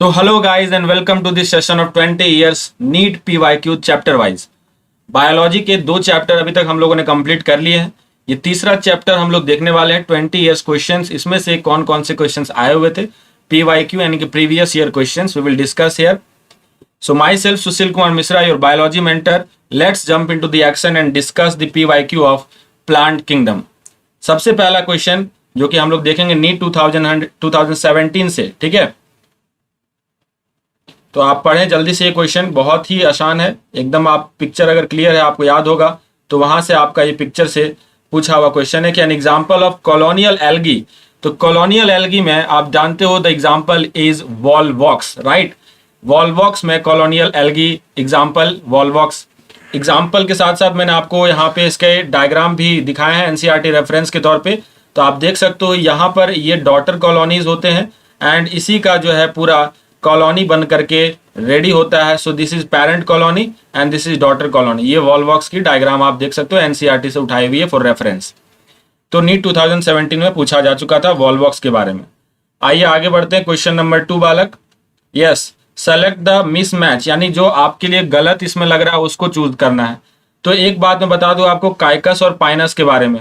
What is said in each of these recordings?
So hello guys and welcome to this session of 20 years NEET PYQ chapter wise। Biology के दो chapter अभी तक हम लोगों ने कंप्लीट कर लिए हैं। ये तीसरा चैप्टर हम लोग देखने वाले हैं 20 इयर्स क्वेश्चंस। इसमें से कौन कौन से क्वेश्चंस आए हुए थे PYQ यानी कि previous year questions we will discuss here. So myself Sushil Kumar Mishra your biology mentor. Let's jump into the action and discuss the PYQ of plant kingdom. सबसे पहला क्वेश्चन जो कि हम लोग देखेंगे नीट 2017 से, ठीक है। तो आप पढ़ें जल्दी से। ये क्वेश्चन बहुत ही आसान है एकदम। आप पिक्चर अगर क्लियर है, आपको याद होगा तो वहां से आपका ये पिक्चर से पूछा हुआ क्वेश्चन है कि an example of colonial algae. तो कॉलोनियल एल्गी में आप जानते हो the example is Volvox, right. Volvox में colonial algae example Volvox. Example के साथ साथ मैंने आपको यहाँ पे इसके डायग्राम भी दिखाए हैं NCERT रेफरेंस के तौर पे। तो आप देख सकते हो यहाँ पर ये डॉटर कॉलोनीज होते हैं एंड इसी का जो है पूरा कॉलोनी बन करके रेडी होता है। So this is parent colony and this is daughter colony. ये वॉलवॉक्स की डायग्राम आप देख सकते हो, NCERT से उठाई हुई है फॉर रेफरेंस। तो नीट 2017 में पूछा जा चुका था वॉलवॉक्स के बारे में। आइए आगे बढ़ते हैं। क्वेश्चन नंबर 2 बालक। यस, सेलेक्ट द मिसमैच, यानी जो आपके लिए गलत इसमें लग रहा है उसको चूज करना है। तो एक बात मैं बता दूं आपको काइकस और पाइनस के बारे में।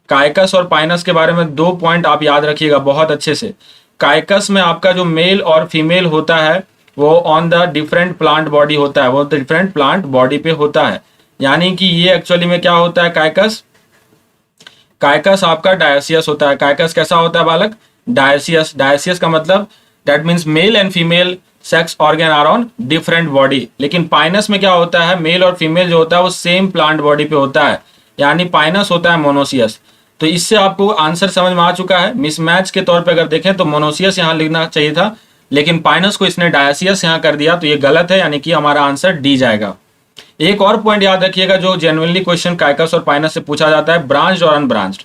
काइकस और पाइनस के बारे में 2 पॉइंट आप याद रखिएगा बहुत अच्छे से। काइकस में आपका जो मेल और फीमेल होता है वो on the different plant body होता है, वो डिफरेंट प्लांट बॉडी पे होता है। यानी कि ये एक्चुअली में क्या होता है काइकस, काइकस आपका डायोसियस होता है। काइकस कैसा होता है बालक? डायोसियस। डायोसियस का मतलब that means male and female sex organ are on different body. लेकिन पाइनस में क्या होता है, मेल और फीमेल जो होता है वो सेम प्लांट बॉडी पे होता है, यानी पाइनस होता है मोनोसियस। तो इससे आपको आंसर समझ में आ चुका है। मिसमैच के तौर पे अगर देखें तो मोनोसियस यहाँ लिखना चाहिए था, लेकिन पाइनस को इसने डायोसियस यहाँ कर दिया, तो ये गलत है, यानी कि हमारा आंसर डी जाएगा। एक और पॉइंट याद रखिएगा जो जेन्युइनली क्वेश्चन काइकस और पाइनस से पूछा जाता है, ब्रांच्ड और अनब्रांच्ड।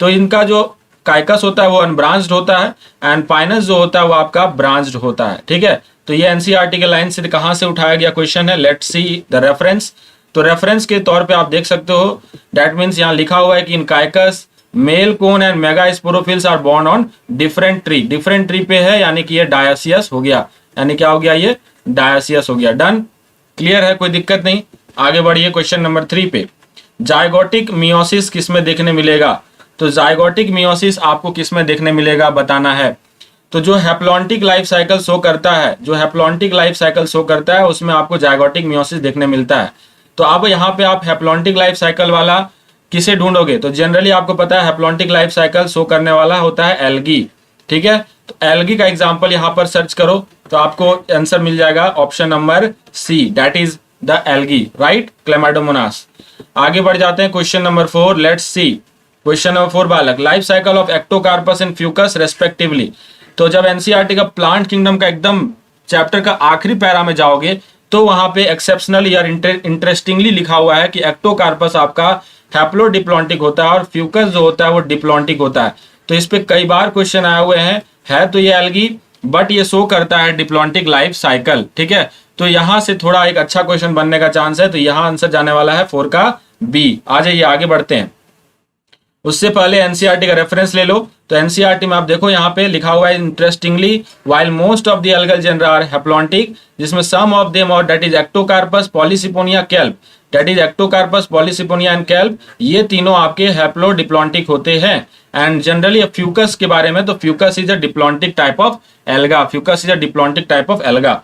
तो इनका जो काइकस होता है वो अनब्रांच्ड होता है एंड पाइनस जो होता है वो आपका ब्रांच्ड होता है, ठीक है। तो ये NCERT के लाइन से कहाँ से उठाया गया क्वेश्चन है, लेट्स सी द रेफरेंस। तो रेफरेंस के तौर पे आप देख सकते हो दैट मीन्स यहाँ लिखा हुआ है कि in cycas male cone and mega sporophylls are born on different tree. Different tree पे है, यानी कि ये डायोसियस हो गया। यानी क्या हो गया, ये डायोसियस हो गया। डन, क्लियर है, कोई दिक्कत नहीं। आगे बढ़िए क्वेश्चन नंबर 3 पे। जायगोटिक मियोसिस किसमें देखने मिलेगा? तो जायगोटिक मियोसिस आपको किसमें देखने मिलेगा बताना है। तो जो हैप्लॉन्टिक लाइफ साइकिल शो करता है, जो हैप्लॉन्टिक लाइफ साइकिल शो करता है उसमें आपको जायगोटिक मियोसिस देखने मिलता है। तो अब यहाँ पे आप हैप्लॉन्टिक लाइफ साइकिल वाला किसे ढूंढोगे? तो जनरली आपको पता है हैप्लॉन्टिक लाइफ साइकिल शो करने वाला होता है एल्गी, ठीक है। तो एल्गी का एग्जांपल यहाँ पर सर्च करो तो आपको आंसर मिल जाएगा option number C, that is the algae, right, chlamydomonas. आगे बढ़ जाते हैं question number 4। Let's see question number 4 बालक। Life cycle of ectocarpus and fucus respectively. तो जब NCERT का प्लांट किंगडम का एकदम चैप्टर का आखिरी पैरा में जाओगे तो वहां पे एक्सेप्शनल या इंटरेस्टिंगली लिखा हुआ है कि एक्टोकार्पस आपका हैप्लोडिप्लॉन्टिक होता है और फ्यूकस जो होता है वो डिप्लॉन्टिक होता है। तो इस पे कई बार क्वेश्चन आए हुए हैं। है तो ये एल्गी बट ये शो करता है डिप्लॉन्टिक लाइफ साइकिल, ठीक है। तो यहां से थोड़ा एक अच्छा क्वेश्चन बनने का चांस है। तो यहां आंसर जाने वाला है 4 का बी। आ जाइए आगे बढ़ते हैं। उससे पहले NCERT का रेफरेंस ले लो। तो NCERT में आप देखो यहाँ पे लिखा हुआ है interestingly while most of the algal genera are haplontic, जिसमें सम ऑफ देम और that is Ectocarpus, Polysiphonia, kelp, that is Ectocarpus, Polysiphonia and kelp, ये तीनों आपके हैप्लोडिप्लॉन्टिक होते हैं। एंड जनरली फ्यूकस के बारे में, तो Fucus is a diplontic type of alga. Fucus is a diplontic type of alga.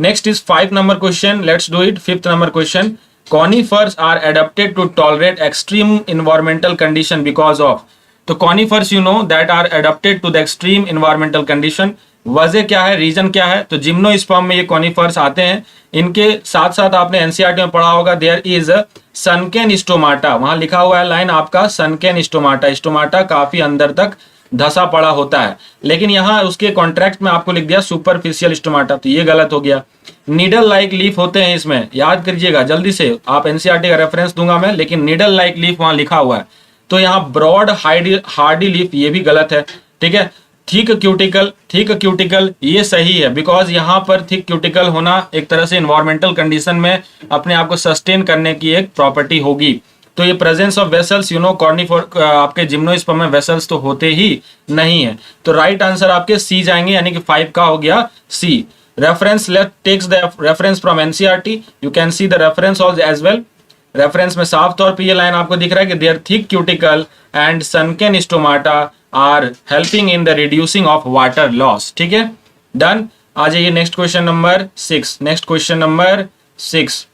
Next is 5 number question. Let's do it. 5th number question. Conifers are adapted to tolerate extreme environmental condition because of। तो conifers you know that are adapted to the extreme environmental condition। वजह क्या है, reason क्या है? तो gymnosperm में ये conifers आते हैं। इनके साथ साथ आपने NCERT में पढ़ा होगा देयर इज सनकेन स्टोमाटा। वहां लिखा हुआ है लाइन आपका सनकेन स्टोमाटा। स्टोमाटा काफी अंदर तक धसा पड़ा होता है, लेकिन यहाँ उसके कॉन्ट्रैक्ट में आपको लिख दिया सुपरफिशियल स्टोमाटा, तो ये गलत हो गया। नीडल लाइक लीफ होते हैं इसमें, याद करिएगा जल्दी से। आप NCERT का रेफरेंस दूंगा मैं, लेकिन नीडल लाइक लीफ वहां लिखा हुआ है। तो यहाँ ब्रॉड हार्डी लीफ, ये भी गलत है, ठीक है। थिक क्यूटिकल ये सही है, बिकॉज यहाँ पर थिक क्यूटिकल होना एक तरह से इन्वायरमेंटल कंडीशन में अपने आप को सस्टेन करने की एक प्रॉपर्टी होगी। तो ये प्रेजेंस ऑफ वेसल्स कॉर्निफोर आपके जिम्नोस्पर्म में वेसल्स तो होते ही नहीं है। तो राइट आंसर आपके सी जाएंगे, यानी कि 5 का हो गया C. Reference, let takes the reference from NCERT, you can see the reference also as well. Reference में साफ तौर पे ये लाइन आपको दिख रहा है कि there thick cuticle and sunken stomata are helping in the reducing of water loss. ठीक है, डन। आ जाइए next question number 6। Next question number 6।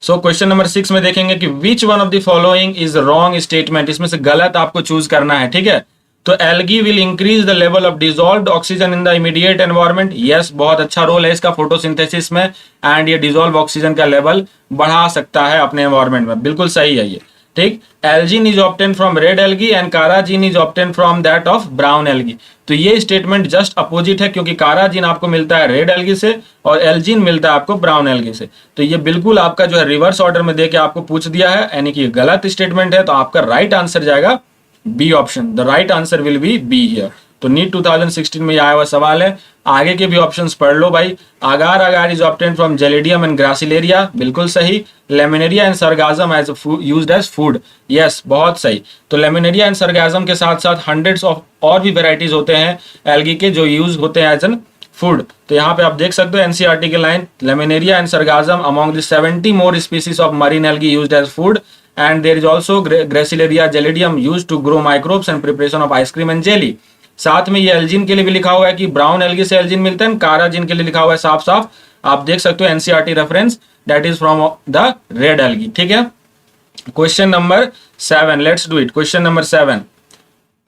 So question number 6 में देखेंगे कि which one of the following is wrong statement, इसमें से गलत आपको चूज करना है। ठीक है, तो algae will increase the level of dissolved oxygen in the immediate environment. Yes, बहुत अच्छा रोल है इसका फोटोसिंथेसिस में, एंड ये डिजॉल्व ऑक्सीजन का लेवल बढ़ा सकता है अपने एनवायरनमेंट में। बिल्कुल सही है ये। ठीक, algin is obtain from red algae and carrageen is obtain from that of brown algae. तो ये स्टेटमेंट जस्ट अपोजिट है, क्योंकि काराजीन आपको मिलता है रेड एल्गी से और एल्जीन मिलता है आपको ब्राउन एल्गी से। तो ये बिल्कुल आपका जो है रिवर्स ऑर्डर में देके आपको पूछ दिया है, यानी कि गलत स्टेटमेंट है। तो आपका राइट आंसर जाएगा B option. The right answer will be B here. तो नीट 2016 में आया हुआ सवाल है। आगे के भी ऑप्शंस पढ़ लो भाई। Agar agar is obtain from Gelidium and Gracilaria, बिल्कुल सही। Laminaria and Sargassum as used as food, yes, बहुत सही। तो लेमिनेरिया एंड सरगाजम के साथ साथ हंड्रेड्स ऑफ और भी वेराइटीज होते हैं एल्गी के जो यूज होते हैं एज एन फूड। तो यहाँ पे आप देख सकते हो एनसीईआरटी के line, Laminaria and Sargassum among the 70 more species of marine algae used as food, and there is also Gracilaria gellidium used to grow microbes and preparation of ice cream and jelly। साथ में ये Elgin के लिए भी लिखा हुआ है कि ब्राउन एल्गी से एल्जिन मिलता है, काराजिन के लिए लिखा हुआ है साफ साफ, आप देख सकते हो NCERT reference, that is from the red algae. ठीक है, question number 7, let's do it. Question number 7,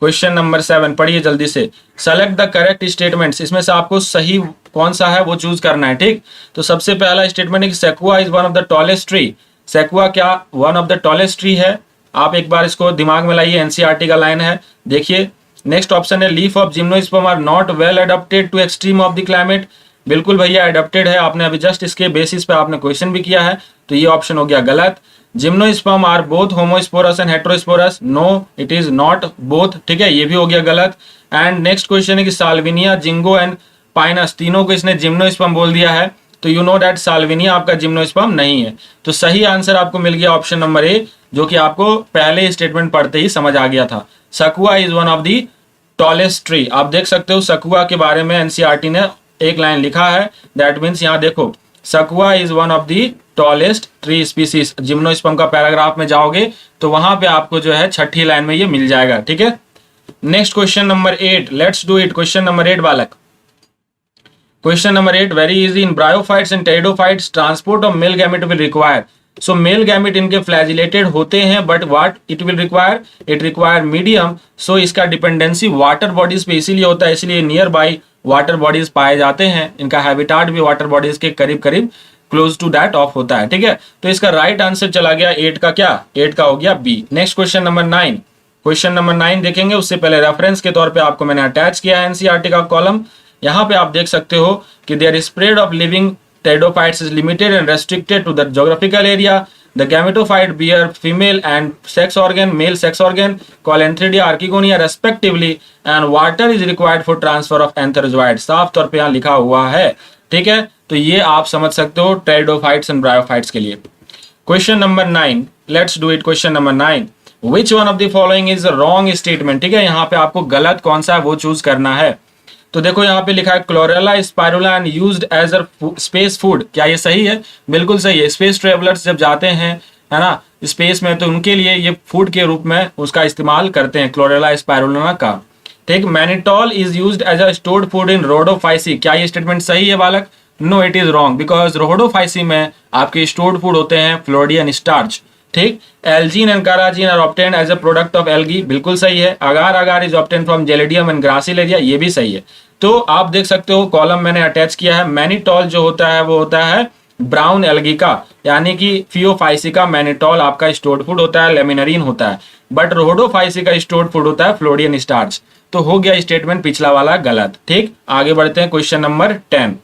question number 7 पढ़िए जल्दी से। सेलेक्ट द करेक्ट स्टेटमेंट्स, इसमें से आपको सही कौन सा है वो चूज करना है। ठीक, तो सबसे पहला स्टेटमेंट है कि Sequoia is one of the tallest tree. Sequoia क्या one of the tallest tree है? आप एक बार इसको दिमाग में लाइए, एनसीईआरटी का लाइन है। देखिए नेक्स्ट ऑप्शन है leaf of gymnosperm are not well adopted to extreme of the climate. बिल्कुल भैया अडॉप्टेड है, आपने अभी जस्ट इसके बेसिस पे आपने क्वेश्चन भी किया है, तो ये ऑप्शन हो गया गलत। Gymnosperm are both homosporous and heterosporous, no it is not both. ठीक है, ये भी हो गया गलत। एंड नेक्स्ट क्वेश्चन है कि साल्विनिया, जिंगो एंड पाइनस, तीनों को इसने जिम्नोस्पर्म बोल दिया है, तो यू नो दैट साल्विनिया आपका जिम्नोस्पर्म नहीं है। तो सही आंसर आपको मिल गया ऑप्शन नंबर ए, जो कि आपको पहले स्टेटमेंट पढ़ते ही समझ आ गया था। Sequoia is one of the tallest tree. आप देख सकते हो सकुआ के बारे में एनसीईआरटी ने एक लाइन लिखा है, दैट मीन्स यहाँ देखो Sequoia is one of the tallest tree species. Gymnosperm का पैराग्राफ में जाओगे तो वहां पे आपको जो है छठी लाइन में ये मिल जाएगा। ठीक है, next question number 8, let's do it. Question number 8 बालक, question number 8 very easy. In bryophytes and pteridophytes transport of male gamete will require. So male gamete इनके फ्लैजिलेटेड होते हैं, but what it will require, it require medium. So इसका dependency water bodies पे इसीलिए होता है, इसलिए नियर बाई वाटर बॉडीज पाए जाते हैं। इनका हैबिटाट भी वाटर बॉडीज के करीब करीब क्लोज टू दैट ऑफ होता है। ठीक है, तो इसका राइट आंसर चला गया 8 का, क्या 8 का हो गया B. Next question number 9, question number 9 देखेंगे। उससे पहले रेफरेंस के तौर पे आपको मैंने अटैच किया है एनसीईआरटी का कॉलम। यहाँ पे आप देख सकते हो कि there spread of living pteridophytes is limited and restricted to the geographical area. The gametophyte bear female and sex organ, male sex organ called Antheridia, Archegonia respectively, and water is required for transfer of antherozoids। साफ तौर पे यहाँ लिखा हुआ है। ठीक है, तो ये आप समझ सकते हो टेरिडोफाइट्स एंड ब्रायोफाइट्स के लिए। Question number 9, let's do it. Question number 9, which one of the following is wrong statement. ठीक है, यहाँ पे आपको गलत कौन सा है वो चूज करना है। तो देखो यहाँ पे लिखा है Chlorella Spirulina and used as a space food. क्या ये सही है? बिल्कुल सही है। स्पेस ट्रेवलर्स जब जाते हैं, है ना, स्पेस में, तो उनके लिए ये फूड के रूप में उसका इस्तेमाल करते हैं, क्लोरेला स्पाइरुला का। ठीक, mannitol is used as a stored food in Rhodophyceae. क्या ये स्टेटमेंट सही है बालक? No it is wrong, because Rhodophyceae में आपके स्टोर्ड फूड होते हैं फ्लोरिडियन स्टार्च। ठीक, algin and carrageen are obtained as a product of algae, बिल्कुल सही है। Agar agar is obtained from Gelidium and Gracilaria, ये भी सही है। तो आप देख सकते हो कॉलम मैंने अटैच किया है। मैनिटॉल जो होता है वो होता है ब्राउन एल्गी का, यानी कि फियोफाइसी का मैनिटॉल आपका स्टोर्ड फूड होता है, लेमिनरीन होता है, बट रोडोफाइसी का स्टोर्ड फूड होता है फ्लोरिडियन स्टार्च। तो हो गया स्टेटमेंट पिछला वाला गलत। ठीक, आगे बढ़ते हैं क्वेश्चन नंबर 10।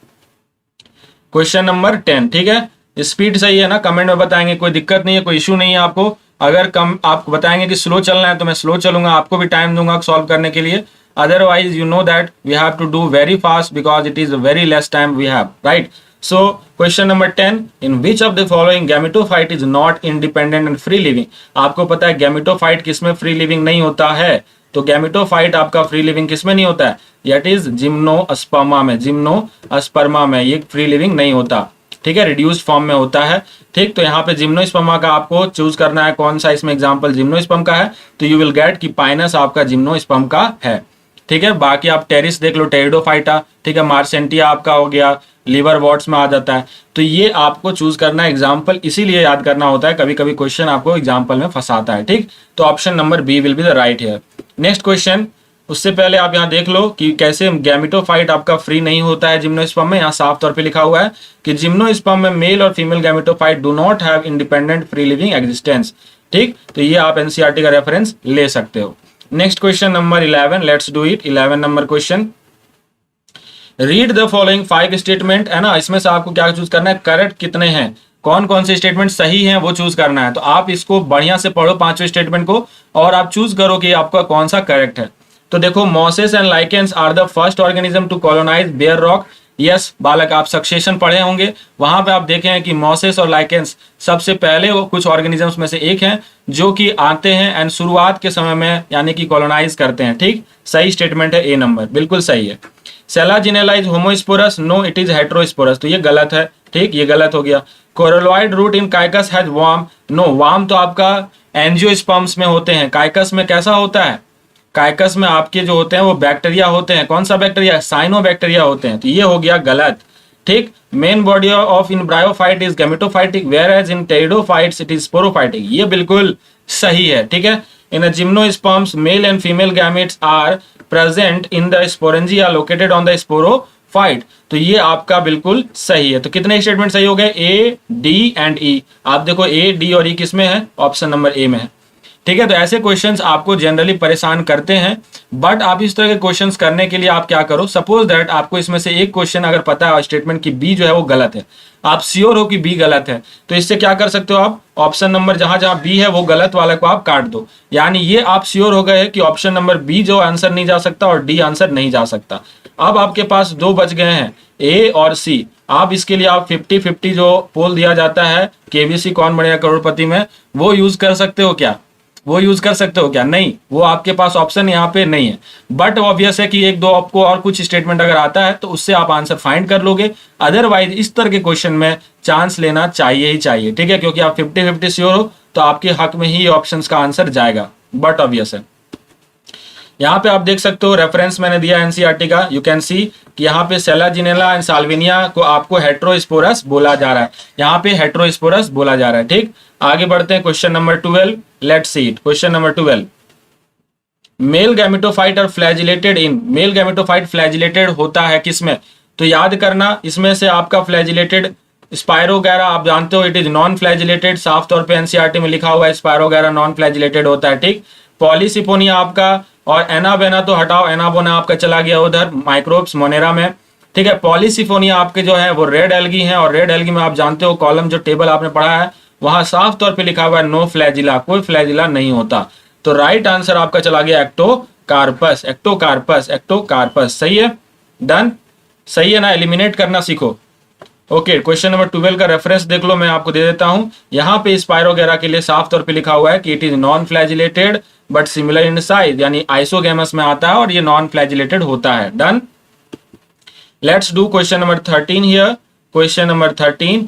क्वेश्चन नंबर 10, ठीक है, स्पीड सही है ना, कमेंट में बताएंगे, कोई दिक्कत नहीं है, कोई इशू नहीं है आपको। अगर कम आप बताएंगे कि स्लो चलना है तो मैं स्लो चलूंगा, आपको भी टाइम दूंगा सॉल्व करने के लिए। Otherwise you know that we have to do very fast because it is very less time we have, right. So question number 10, in which of the following gametophyte is not independent and free living. आपको पता है gametophyte किसमें free living नहीं होता है, तो gametophyte आपका free living किसमें नहीं होता है, दैट इज जिम्नोस्पर्मा में, जिम्नोस्पर्मा में ये फ्री लिविंग नहीं होता, ठीक है, रिड्यूस्ड फॉर्म में होता है। ठीक, तो यहाँ पे जिम्नोस्पर्मा का आपको चूज करना है कौन सा इसमें एग्जांपल जिम्नोस्पर्म का है, तो यू विल गेट कि पाइनस आपका जिम्नोस्पर्म का है। ठीक है, बाकी आप टेरिस देख लो, टेरिडोफाइटा, ठीक है, मार्सेंटिया आपका हो गया, लीवर वॉट्स में आ जाता है। तो ये आपको चूज करना है एग्जाम्पल, इसीलिए याद करना होता है, कभी कभी क्वेश्चन आपको एग्जाम्पल में फंसाता है। ठीक, तो option number B will be the right here. Next question, उससे पहले आप यहाँ देख लो कि कैसे गैमेटोफाइट आपका फ्री नहीं होता है जिम्नोस्पर्म में। यहाँ साफ तौर पे लिखा हुआ है कि जिम्नोस्पर्म में मेल और female gametophyte do not have independent free living existence. ठीक, तो ये आप एनसीईआरटी का रेफरेंस ले सकते हो। Next question number 11, let's do it. 11 number question, read the following 5 statement, है ना, इसमें से आपको क्या चूज करना है, करेक्ट कितने हैं, कौन कौन से स्टेटमेंट सही हैं वो चूज करना है। तो आप इसको बढ़िया से पढ़ो 5वें स्टेटमेंट को और आप चूज करो कि आपका कौन सा करेक्ट है। तो देखो, mosses and lichens are the first organism to colonise bare rock. Yes बालक, आप सक्सेशन पढ़े होंगे, वहां पे आप देखे हैं कि मॉसेस और लाइकेंस सबसे पहले वो कुछ ऑर्गेनिजम्स में से एक हैं जो कि आते हैं एंड शुरुआत के समय में यानी कि कॉलोनाइज करते हैं। ठीक, सही स्टेटमेंट है ए नंबर, बिल्कुल सही है। Selaginella is homosporous, no it is heterosporous, तो ये गलत है। ठीक, ये गलत हो गया। Coralloid root in cycas has warm, no, warm तो आपका एंजियोस्पर्म्स में होते हैं, काइकस में कैसा होता है, काइकस में आपके जो होते हैं वो बैक्टीरिया होते हैं, कौन सा बैक्टीरिया, साइनोबैक्टीरिया होते हैं, तो ये हो गया गलत। ठीक, main body of in bryophyte is gametophytic whereas in pteridophytes it is sporophytic, ये बिल्कुल सही है। ठीक है, in gymnosperms male and female gametes are present in the sporangia located on the sporophyte, तो ये आपका बिल्कुल सही है। तो कितने स्टेटमेंट सही हो गए, ए, डी एंड ई। आप देखो ए, डी और ई किस में है, ऑप्शन नंबर ए में है। ठीक है, तो ऐसे क्वेश्चंस आपको जनरली परेशान करते हैं, बट आप इस तरह के क्वेश्चंस करने के लिए आप क्या करो, सपोज दैट आपको इसमें से एक क्वेश्चन अगर पता है स्टेटमेंट की बी जो है वो गलत है, आप श्योर हो कि बी गलत है, तो इससे क्या कर सकते हो आप, ऑप्शन नंबर जहां जहां बी है वो गलत वाले को आप काट दो, यानी ये आप श्योर हो गए कि ऑप्शन नंबर बी जो आंसर नहीं जा सकता और डी आंसर नहीं जा सकता। अब आपके पास 2 बच गए हैं, ए और सी। आप इसके लिए आप 50-50 जो पोल दिया जाता है केबीसी कौन बनेगा करोड़पति में, वो यूज कर सकते हो क्या, वो यूज कर सकते हो क्या, नहीं, वो आपके पास ऑप्शन यहाँ पे नहीं है। बट ऑब्वियस है कि 1-2 आपको और कुछ स्टेटमेंट अगर आता है तो उससे आप आंसर फाइंड कर लोगे, अदरवाइज इस तरह के क्वेश्चन में चांस लेना चाहिए ही चाहिए। ठीक है, क्योंकि आप 50-50 श्योर हो तो आपके हक में ही ऑप्शन का आंसर जाएगा, बट ऑब्वियस है। यहाँ पे आप देख सकते हो रेफरेंस मैंने दिया एनसीईआरटी का, यू कैन सी कि यहाँ पे सेलाजिनेला एंड साल्विनिया को आपको हेट्रोस्पोरस बोला जा रहा है, यहाँ पे हेट्रोस्पोरस बोला जा रहा है। ठीक, आगे बढ़ते हैं question number 12, let's see it. Question number 12, male gametophyte और फ्लैजिलेटेड इन, मेल गैमेटोफाइट फ्लैजिलेटेड होता है किसमें, तो याद करना इसमें से आपका फ्लैजिलेटेड स्पायरोगैरा, आप जानते हो इट इज नॉन फ्लैजिलेटेड, साफ तौर पे एनसीईआरटी में लिखा हुआ है स्पायरोगैरा नॉन फ्लैजिलेटेड होता है। ठीक, पॉलीसिफोनिया आपका, और एनाबेना तो हटाओ, एनाबोना आपका चला गया उधर माइक्रोब्स मोनेरा में। ठीक है, पॉलीसिफोनिया आपके जो है वो रेड एल्गी हैं, और रेड एल्गी में आप जानते हो कॉलम जो टेबल आपने पढ़ा है वहां साफ तौर पे लिखा हुआ है नो फ्लैजिला, कोई फ्लैजिला नहीं होता। तो राइट आंसर आपका चला गया एक्टोकार्पस, एक्टोकार्पस, एक्टोकार्पस। सही है, डन, सही है ना, एलिमिनेट करना सीखो। ओके, क्वेश्चन नंबर 12 का रेफरेंस देख लो, मैं आपको दे देता हूं। यहाँ पे स्पायरोगैरा के लिए साफ तौर पे लिखा हुआ है कि it is non flagellated but similar in size, यानी आइसोगेमस में आता है और ये नॉन फ्लैजिलेटेड होता है। Done, let's do question number 13 here. Question number 13,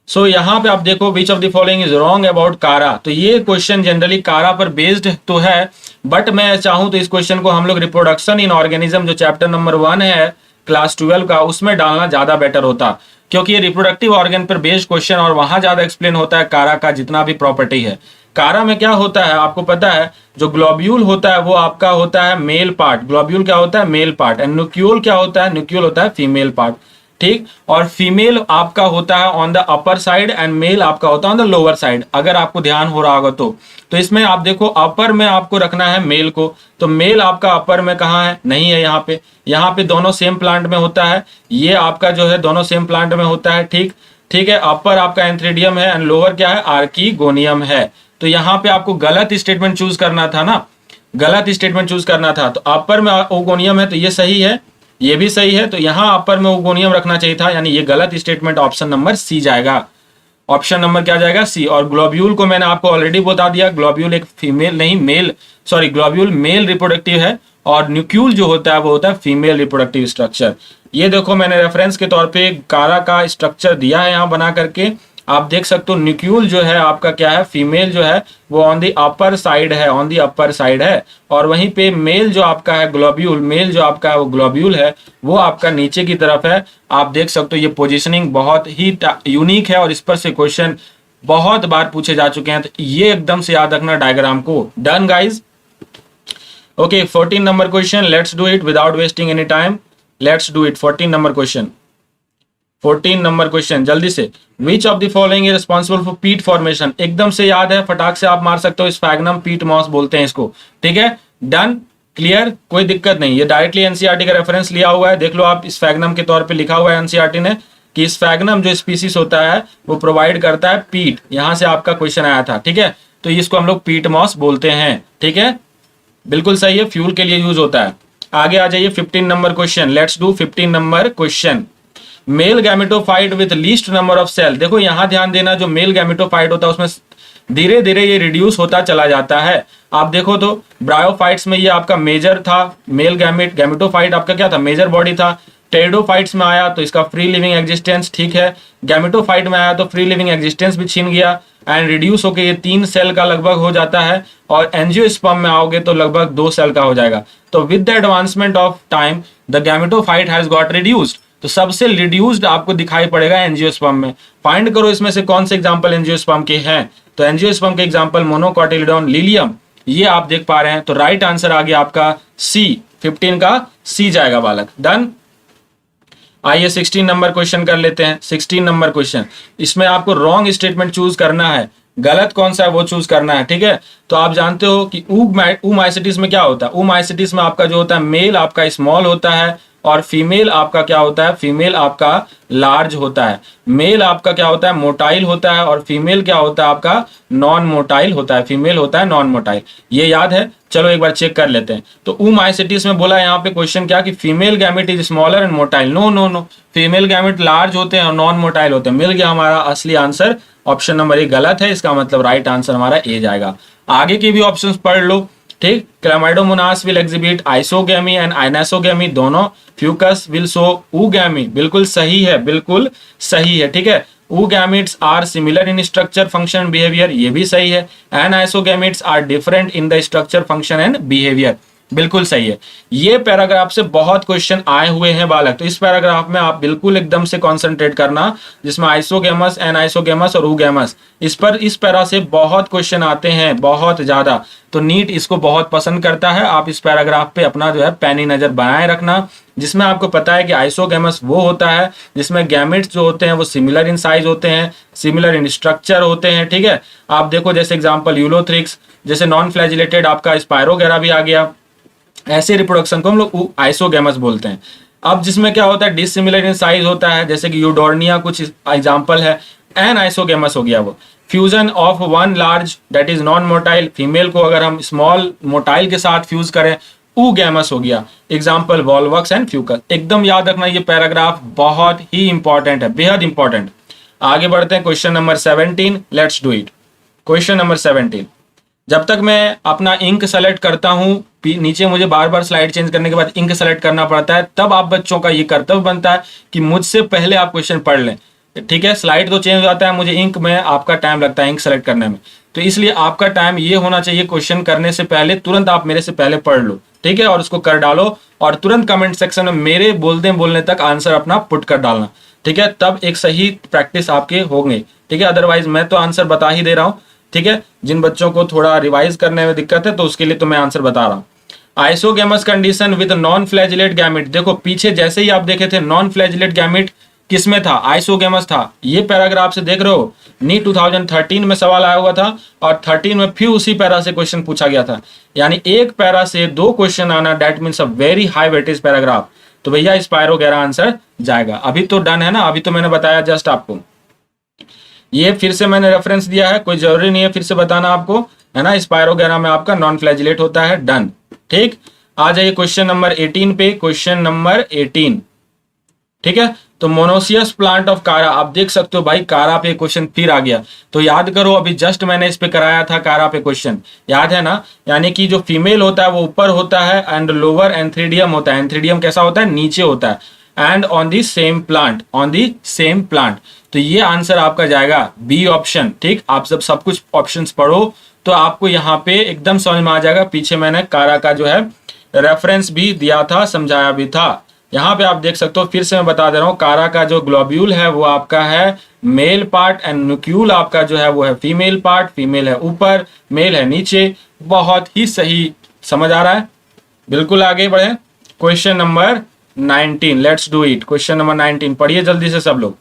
सो यहाँ पे आप देखो विच of the following is wrong about कारा। तो ये क्वेश्चन जनरली कारा पर बेस्ड तो है, बट मैं चाहूँ तो इस क्वेश्चन को हम लोग रिप्रोडक्शन इन ऑर्गेनिज्म जो चैप्टर नंबर 1 है क्लास 12 का, उसमें डालना ज्यादा बेटर होता, क्योंकि ये रिप्रोडक्टिव ऑर्गन पर बेस्ड क्वेश्चन और वहां ज्यादा एक्सप्लेन होता है कारा का जितना भी प्रॉपर्टी है। कारा में क्या होता है आपको पता है, जो ग्लोब्यूल होता है वो आपका होता है मेल पार्ट, ग्लोब्यूल क्या होता है मेल पार्ट, एंड न्यूक्लियोल क्या होता है, न्यूक्लियोल होता है फीमेल पार्ट। ठीक, और फीमेल आपका होता है on the upper side and male आपका होता है ऑन द लोअर साइड, अगर आपको ध्यान हो रहा होगा तो इसमें आप देखो अपर में आपको रखना है मेल को, तो मेल आपका अपर में कहाँ है, नहीं है यहाँ पे दोनों सेम प्लांट में होता है, ये आपका जो है दोनों सेम प्लांट में होता है। ठीक है, अपर आपका एंथ्रेडियम है एंड लोअर क्या है आर्कीगोनियम है। तो यहाँ पे आपको गलत स्टेटमेंट चूज करना था ना, गलत स्टेटमेंट चूज करना था। तो अपर में ओगोनियम है तो ये सही है, ये भी सही है। तो यहाँ अपर में ओगोनियम रखना चाहिए था, यानी ये गलत स्टेटमेंट, ऑप्शन नंबर सी जाएगा। ऑप्शन नंबर क्या जाएगा? सी। और ग्लोब्यूल को मैंने आपको ऑलरेडी बता दिया, ग्लोब्यूल एक फीमेल नहीं male, sorry globule male reproductive है, और न्यूक्यूल जो होता है वो होता है फीमेल रिप्रोडक्टिव स्ट्रक्चर। ये देखो मैंने रेफरेंस के तौर पे कारा का स्ट्रक्चर दिया है यहाँ बना करके, आप देख सकते हो। न्यूक्यूल जो है आपका क्या है, फीमेल जो है वो ऑन दी अपर साइड है, ऑन दी अपर साइड है, और वहीं पे मेल जो आपका है ग्लोब्यूल, मेल जो आपका है वो ग्लोब्यूल है, वो आपका नीचे की तरफ है। आप देख सकते हो ये पोजीशनिंग बहुत ही यूनिक है, और इस पर से क्वेश्चन बहुत बार पूछे जा चुके हैं, तो ये एकदम से याद रखना डायग्राम को। Done guys? Okay, 14 number question, let's do it without wasting any time. Let's do it. 14 number question, 14 number question जल्दी से। विच of the following is responsible for पीट फॉर्मेशन? एकदम से याद है, फटाक से आप मार सकते हो, स्फैग्नम पीट मॉस बोलते हैं इसको। ठीक है, डन, क्लियर, कोई दिक्कत नहीं। ये डायरेक्टली एनसीईआरटी का रेफरेंस लिया हुआ है, देख लो आप, स्फैग्नम के तौर पे लिखा हुआ है एनसीईआरटी ने कि स्फैग्नम जो स्पीसीज होता है वो प्रोवाइड करता है पीट, यहां से आपका क्वेश्चन आया था। ठीक है, तो इसको हम लोग पीट मॉस बोलते हैं। ठीक है, बिल्कुल सही है, फ्यूल के लिए यूज होता है। आगे आ जाइए 15 number question, let's do 15 number question. Male gametophyte with least number of cell. देखो यहां ध्यान देना, जो मेल गैमेटोफाइट होता है उसमें धीरे धीरे ये रिड्यूस होता चला जाता है। आप देखो तो ब्रायोफाइट्स में ये आपका मेजर था, मेल गैमेटोफाइट आपका क्या था, मेजर बॉडी था। टेरिडोफाइट्स में आया तो इसका फ्री लिविंग एग्जिस्टेंस, ठीक है। गैमेटोफाइट में आया तो फ्री लिविंग एग्जिस्टेंस भी छीन गया, एंड रिड्यूस होकर ये 3 सेल का लगभग हो जाता है। और एंजियोस्पर्म में आओगे तो लगभग 2 सेल का हो जाएगा। तो with the advancement of time the gametophyte has got reduced. तो सबसे रिड्यूस्ड आपको दिखाई पड़ेगा एंजियोस्पर्म में। फाइंड करो इसमें से कौन से एग्जांपल एंजियोस्पर्म के हैं। तो एंजियोस्पर्म के एग्जांपल मोनोकोटिलिडोन, लिलियम, ये आप देख पा रहे हैं। तो राइट आंसर आ गया आपका सी, 15 का सी जाएगा बालक। डन। आइए 16 नंबर क्वेश्चन कर लेते हैं। 16 नंबर क्वेश्चन, इसमें आपको रॉन्ग स्टेटमेंट चूज करना है, गलत कौन सा है वो चूज करना है। ठीक है, तो आप जानते हो कि ऊमाइसिटिस में क्या होता है, ऊमाइसिटिस में आपका जो होता है मेल आपका स्मॉल होता है, और फीमेल आपका क्या होता है, फीमेल आपका लार्ज होता है। मेल आपका क्या होता है, मोटाइल होता है, और फीमेल क्या होता है आपका नॉन मोटाइल होता है, फीमेल होता है नॉन मोटाइल। ये याद है, चलो एक बार चेक कर लेते हैं। तो ऊमाइसिटिस में बोला यहाँ पे क्वेश्चन क्या कि female gamete is smaller and motile. No no no, female gamete large होते हैं और नॉन मोटाइल होते हैं। मिल गया हमारा असली आंसर, ऑप्शन नंबर ए गलत है, इसका मतलब राइट आंसर हमारा ए जाएगा। आगे के भी ऑप्शंस पढ़ लो। ठीक, Chlamydomonas will exhibit isogamy and आइनेसोगैमी, दोनों। फ्यूकस विल शो ऊगैमी, बिल्कुल सही है, बिल्कुल सही है। ठीक है, oogametes are similar in structure function behaviour, ये भी सही है। And isogametes are different in the structure function and behaviour, बिल्कुल सही है। ये पैराग्राफ से बहुत क्वेश्चन आए हुए हैं बालक, तो इस पैराग्राफ में आप बिल्कुल एकदम से कंसंट्रेट करना, जिसमें आइसोगेमस, एनाइसोगेमस और ऊगेमस, इस पैरा से बहुत क्वेश्चन आते हैं, बहुत ज्यादा। तो नीट इसको बहुत पसंद करता है। आप इस पैराग्राफ पे अपना जो है पैनी नजर बनाए रखना, जिसमें आपको पता है कि आइसोगेमस वो होता है जिसमें गैमेट्स जो होते हैं वो सिमिलर इन साइज होते हैं, सिमिलर इन स्ट्रक्चर होते हैं। ठीक है, आप देखो जैसे एग्जांपल यूलोथ्रिक्स, जैसे नॉन फ्लैजिलेटेड आपका स्पायरोगेरा भी आ गया, ऐसे रिप्रोडक्शन को हम लोग आइसोगेमस बोलते हैं। अब जिसमें क्या होता है डिसिमिलर इन साइज होता है, जैसे कि यूडोर्निया कुछ एग्जांपल है। एन आइसोगेमस हो गया वो fusion of one large that is non motile, female को अगर हम स्मॉल मोटाइल के साथ फ्यूज करें, ऊगैमस हो गया। Example Volvox and Fucus. एकदम याद रखना, ये पैराग्राफ बहुत ही इंपॉर्टेंट है, बेहद इंपॉर्टेंट। आगे बढ़ते हैं question number 17, let's do it. Question number 17, जब तक मैं अपना इंक सेलेक्ट करता हूं, नीचे मुझे बार बार स्लाइड चेंज करने के बाद इंक सेलेक्ट करना पड़ता है, तब आप बच्चों का ये कर्तव्य बनता है कि मुझसे पहले आप क्वेश्चन पढ़ लें। ठीक है, स्लाइड तो चेंज हो जाता है, मुझे इंक में आपका टाइम लगता है इंक सेलेक्ट करने में, तो इसलिए आपका टाइम ये होना चाहिए क्वेश्चन करने से पहले तुरंत आप मेरे से पहले पढ़ लो। ठीक है, और उसको कर डालो, और तुरंत कमेंट सेक्शन में मेरे बोलने तक आंसर अपना पुट कर डालना। ठीक है, तब एक सही प्रैक्टिस आपके होंगे। ठीक है, अदरवाइज मैं तो आंसर बता ही दे रहा हूँ। ठीक है, जिन बच्चों को थोड़ा रिवाइज करने में दिक्कत है तो उसके लिए तो मैं आंसर बता रहा हूँ। Isogamous condition with non flagellate gamete, देखो पीछे जैसे ही आप देखे थे नॉन फ्लैजिलेट गैमेट किसमें था, आइसोगेमस था। ये पैराग्राफ से देख रहे हो, नीट 2013 में सवाल आया हुआ था, और 13 में फिर उसी पैरा से क्वेश्चन पूछा गया था। यानी एक पैरा से 2 क्वेश्चन आना, that means a very high weightage paragraph. तो भैया स्पायरोगेरा आंसर जाएगा। अभी तो डन है ना, अभी तो मैंने बताया जस्ट आपको, ये फिर से मैंने रेफरेंस दिया है, कोई जरूरी नहीं है फिर से बताना आपको, है ना। स्पायरोगेरा में आपका नॉन फ्लैजिलेट होता है। डन। ठीक, आ जाइए क्वेश्चन नंबर 18 पे, क्वेश्चन नंबर 18, ठीक है। तो मोनोसियस प्लांट ऑफ कारा, आप देख सकते हो भाई कारा पे क्वेश्चन फिर आ गया। तो याद करो अभी जस्ट मैंने इस पे कराया था कारा पे क्वेश्चन, याद है ना। यानी कि जो फीमेल होता है वो ऊपर होता है एंड लोअर एंथ्रीडियम होता है। एंथ्रीडियम कैसा होता है, नीचे होता है, and on the same plant, on the same plant. तो ये आंसर आपका जाएगा बी ऑप्शन, ठीक। आप सब कुछ ऑप्शंस पढ़ो तो आपको यहाँ पे एकदम समझ में आ जाएगा। पीछे मैंने कारा का जो है रेफरेंस भी दिया था, समझाया भी था। यहाँ पे आप देख सकते हो, फिर से मैं बता दे रहा हूँ, कारा का जो ग्लोब्यूल है वो आपका है मेल पार्ट एंड न्यूक्यूल आपका जो है वो है फीमेल पार्ट। फीमेल है ऊपर, मेल है नीचे। बहुत ही सही, समझ आ रहा है। बिल्कुल आगे बढ़े, question number 19, let's do it. Question number 19 पढ़िए जल्दी से सब लोग।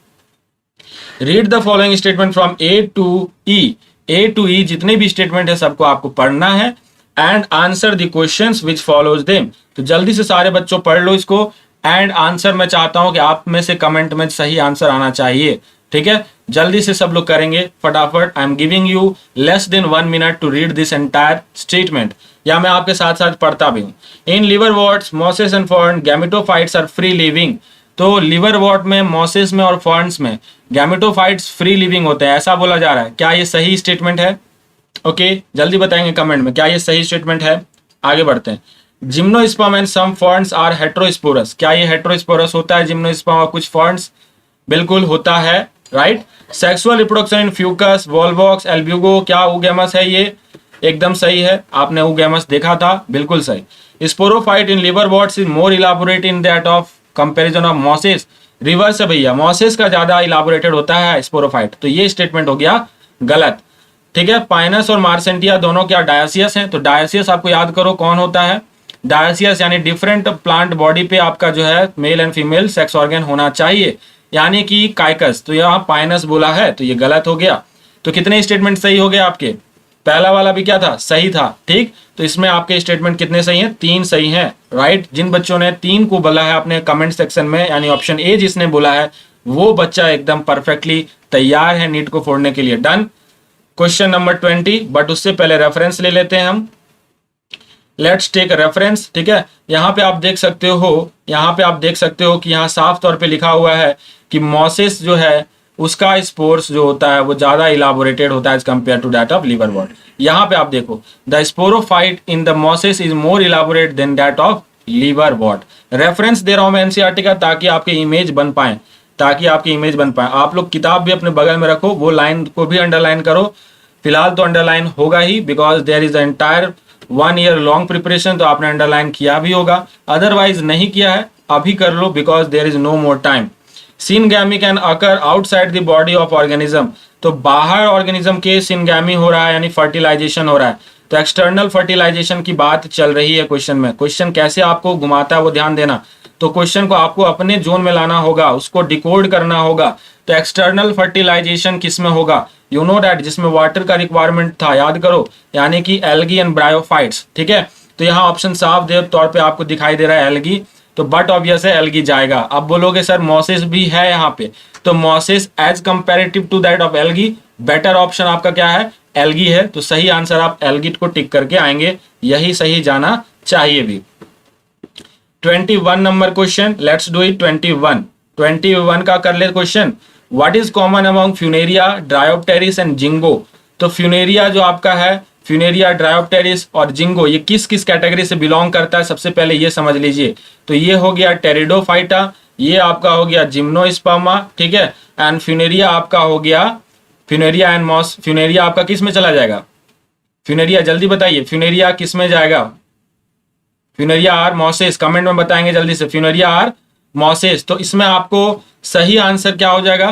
Read the following statement from A to E. A to E जितने भी स्टेटमेंट है सबको आपको पढ़ना है and answer the questions which follows them. तो जल्दी से सारे बच्चों पढ़ लो इसको एंड आंसर मैं चाहता हूं कि आप में से कमेंट में सही आंसर आना चाहिए, ठीक है। जल्दी से सब लोग करेंगे फटाफट। I am giving you less than 1 minute to read this entire statement, या मैं आपके साथ साथ पढ़ता भी हूं। In liverworts, mosses and fern, gametophytes are free living. तो लिवरवॉर्ट में, मोसेस में और फर्न्स में गैमेटोफाइट्स फ्री लिविंग होते हैं, ऐसा बोला जा रहा है। क्या ये सही स्टेटमेंट है? ओके, जल्दी बताएंगे कमेंट में क्या ये सही स्टेटमेंट है। आगे बढ़ते हैं। Gymnosperm and some ferns are heterosporous. क्या ये हेटेरोस्पोरस होता है जिम्नोस्पर्म और कुछ फर्न्स? बिल्कुल होता है, right. Sexual reproduction in Fucus, Volvox, Albugo, क्या ऊगैमस है ये? एकदम सही है, आपने ऊगैमस देखा था, बिल्कुल सही। Sporophyte in liverworts is more elaborate in that of comparison of Moses. Reverse है भैया, मोसेस का ज्यादा इलाबोरेटेड होता है स्पोरोफाइट। तो ये स्टेटमेंट हो गया गलत, ठीक है। पाइनस और मार्सेंटिया दोनों क्या डायसियस हैं? तो डायसियस आपको याद करो कौन होता है। डायसियस यानी डिफरेंट प्लांट बॉडी पे आपका जो है mail and female sex organ होना चाहिए, यानी कि काइकस। तो यहाँ पाइनस बोला है तो ये गलत हो गया। तो कितने स्टेटमेंट सही हो गए आपके? पहला वाला भी क्या था, सही था, ठीक। तो इसमें आपके स्टेटमेंट कितने सही हैं? 3 सही हैं, राइट। जिन बच्चों ने 3 को बोला है अपने कमेंट सेक्शन में, यानी ऑप्शन ए जिसने बोला है वो बच्चा एकदम परफेक्टली तैयार है नीट को फोड़ने के लिए। डन। क्वेश्चन नंबर 20, बट उससे पहले रेफरेंस ले लेते हैं हम। लेट्स टेक रेफरेंस, ठीक है। यहाँ पे आप देख सकते हो, यहाँ पे आप देख सकते हो कि यहाँ साफ तौर पे लिखा हुआ है कि मोसेस जो है उसका स्पोर्स जो होता है वो ज्यादा इलाबोरेटेड होता है as compared to that of liverwort. यहाँ पे आप देखो, the sporophyte in the mosses is more elaborate than that of liverwort. Reference दे रहा हूं मैं एनसीईआरटी का ताकि आपकी इमेज बन पाए, ताकि आपकी इमेज बन पाए। आप लोग किताब भी अपने बगल में रखो, वो लाइन को भी अंडरलाइन करो। फिलहाल तो अंडरलाइन होगा ही, because there is the entire 1 year long preparation, तो आपने अंडरलाइन किया भी होगा। अदरवाइज नहीं किया है अभी कर लो, because there is no more time. Syngamy can occur outside the body of organism. तो बाहर ऑर्गेनिज्म के सिनगैमी हो रहा है, यानी फर्टिलाइजेशन हो रहा है। तो एक्सटर्नल फर्टिलाइजेशन की बात चल रही है क्वेश्चन में। क्वेश्चन कैसे आपको घुमाता है वो ध्यान देना। तो क्वेश्चन को आपको अपने जोन में लाना होगा, उसको डिकोड करना होगा। तो एक्सटर्नल फर्टिलाइजेशन किसमें होगा? यू नो दैट, जिसमें वाटर का रिक्वायरमेंट था, याद करो, यानी कि एल्गी एंड ब्रायोफाइट्स, ठीक है। तो यहाँ ऑप्शन साफ दे तौर पे आपको दिखाई दे रहा है एल्गी, तो बट ऑब्वियस है एल्गी जाएगा। अब बोलोगे सर मोसेस भी है यहाँ पे, तो mosses as comparative to that of algae, better option आपका क्या है? एल्गी है। तो सही आंसर आप एल्गी को टिक करके आएंगे, यही सही जाना चाहिए भी। 21 number question, let's do it. 21 का कर ले question. What is common among Funaria, Dryopteris and ginkgo. तो फ्यूनेरिया जो आपका है, फ्यूनेरिया, ड्रायोप्टेरिस और जिंगो, ये किस किस कैटेगरी से बिलोंग करता है सबसे पहले ये समझ लीजिए। तो ये हो गया टेरिडोफाइटा, ये आपका हो गया जिम्नोस्पर्मा, ठीक है। एंड फ्यूनेरिया आपका हो गया, फ्यूनेरिया एंड मॉस, फ्यूनेरिया आपका किस में चला जाएगा? फ्यूनेरिया जल्दी बताइए, फ्यूनेरिया किस में जाएगा? फ्यूनेरिया आर मॉसेस, कमेंट में बताएंगे जल्दी से, फ्यूनेरिया आर मॉसेस। तो इसमें आपको सही आंसर क्या हो जाएगा?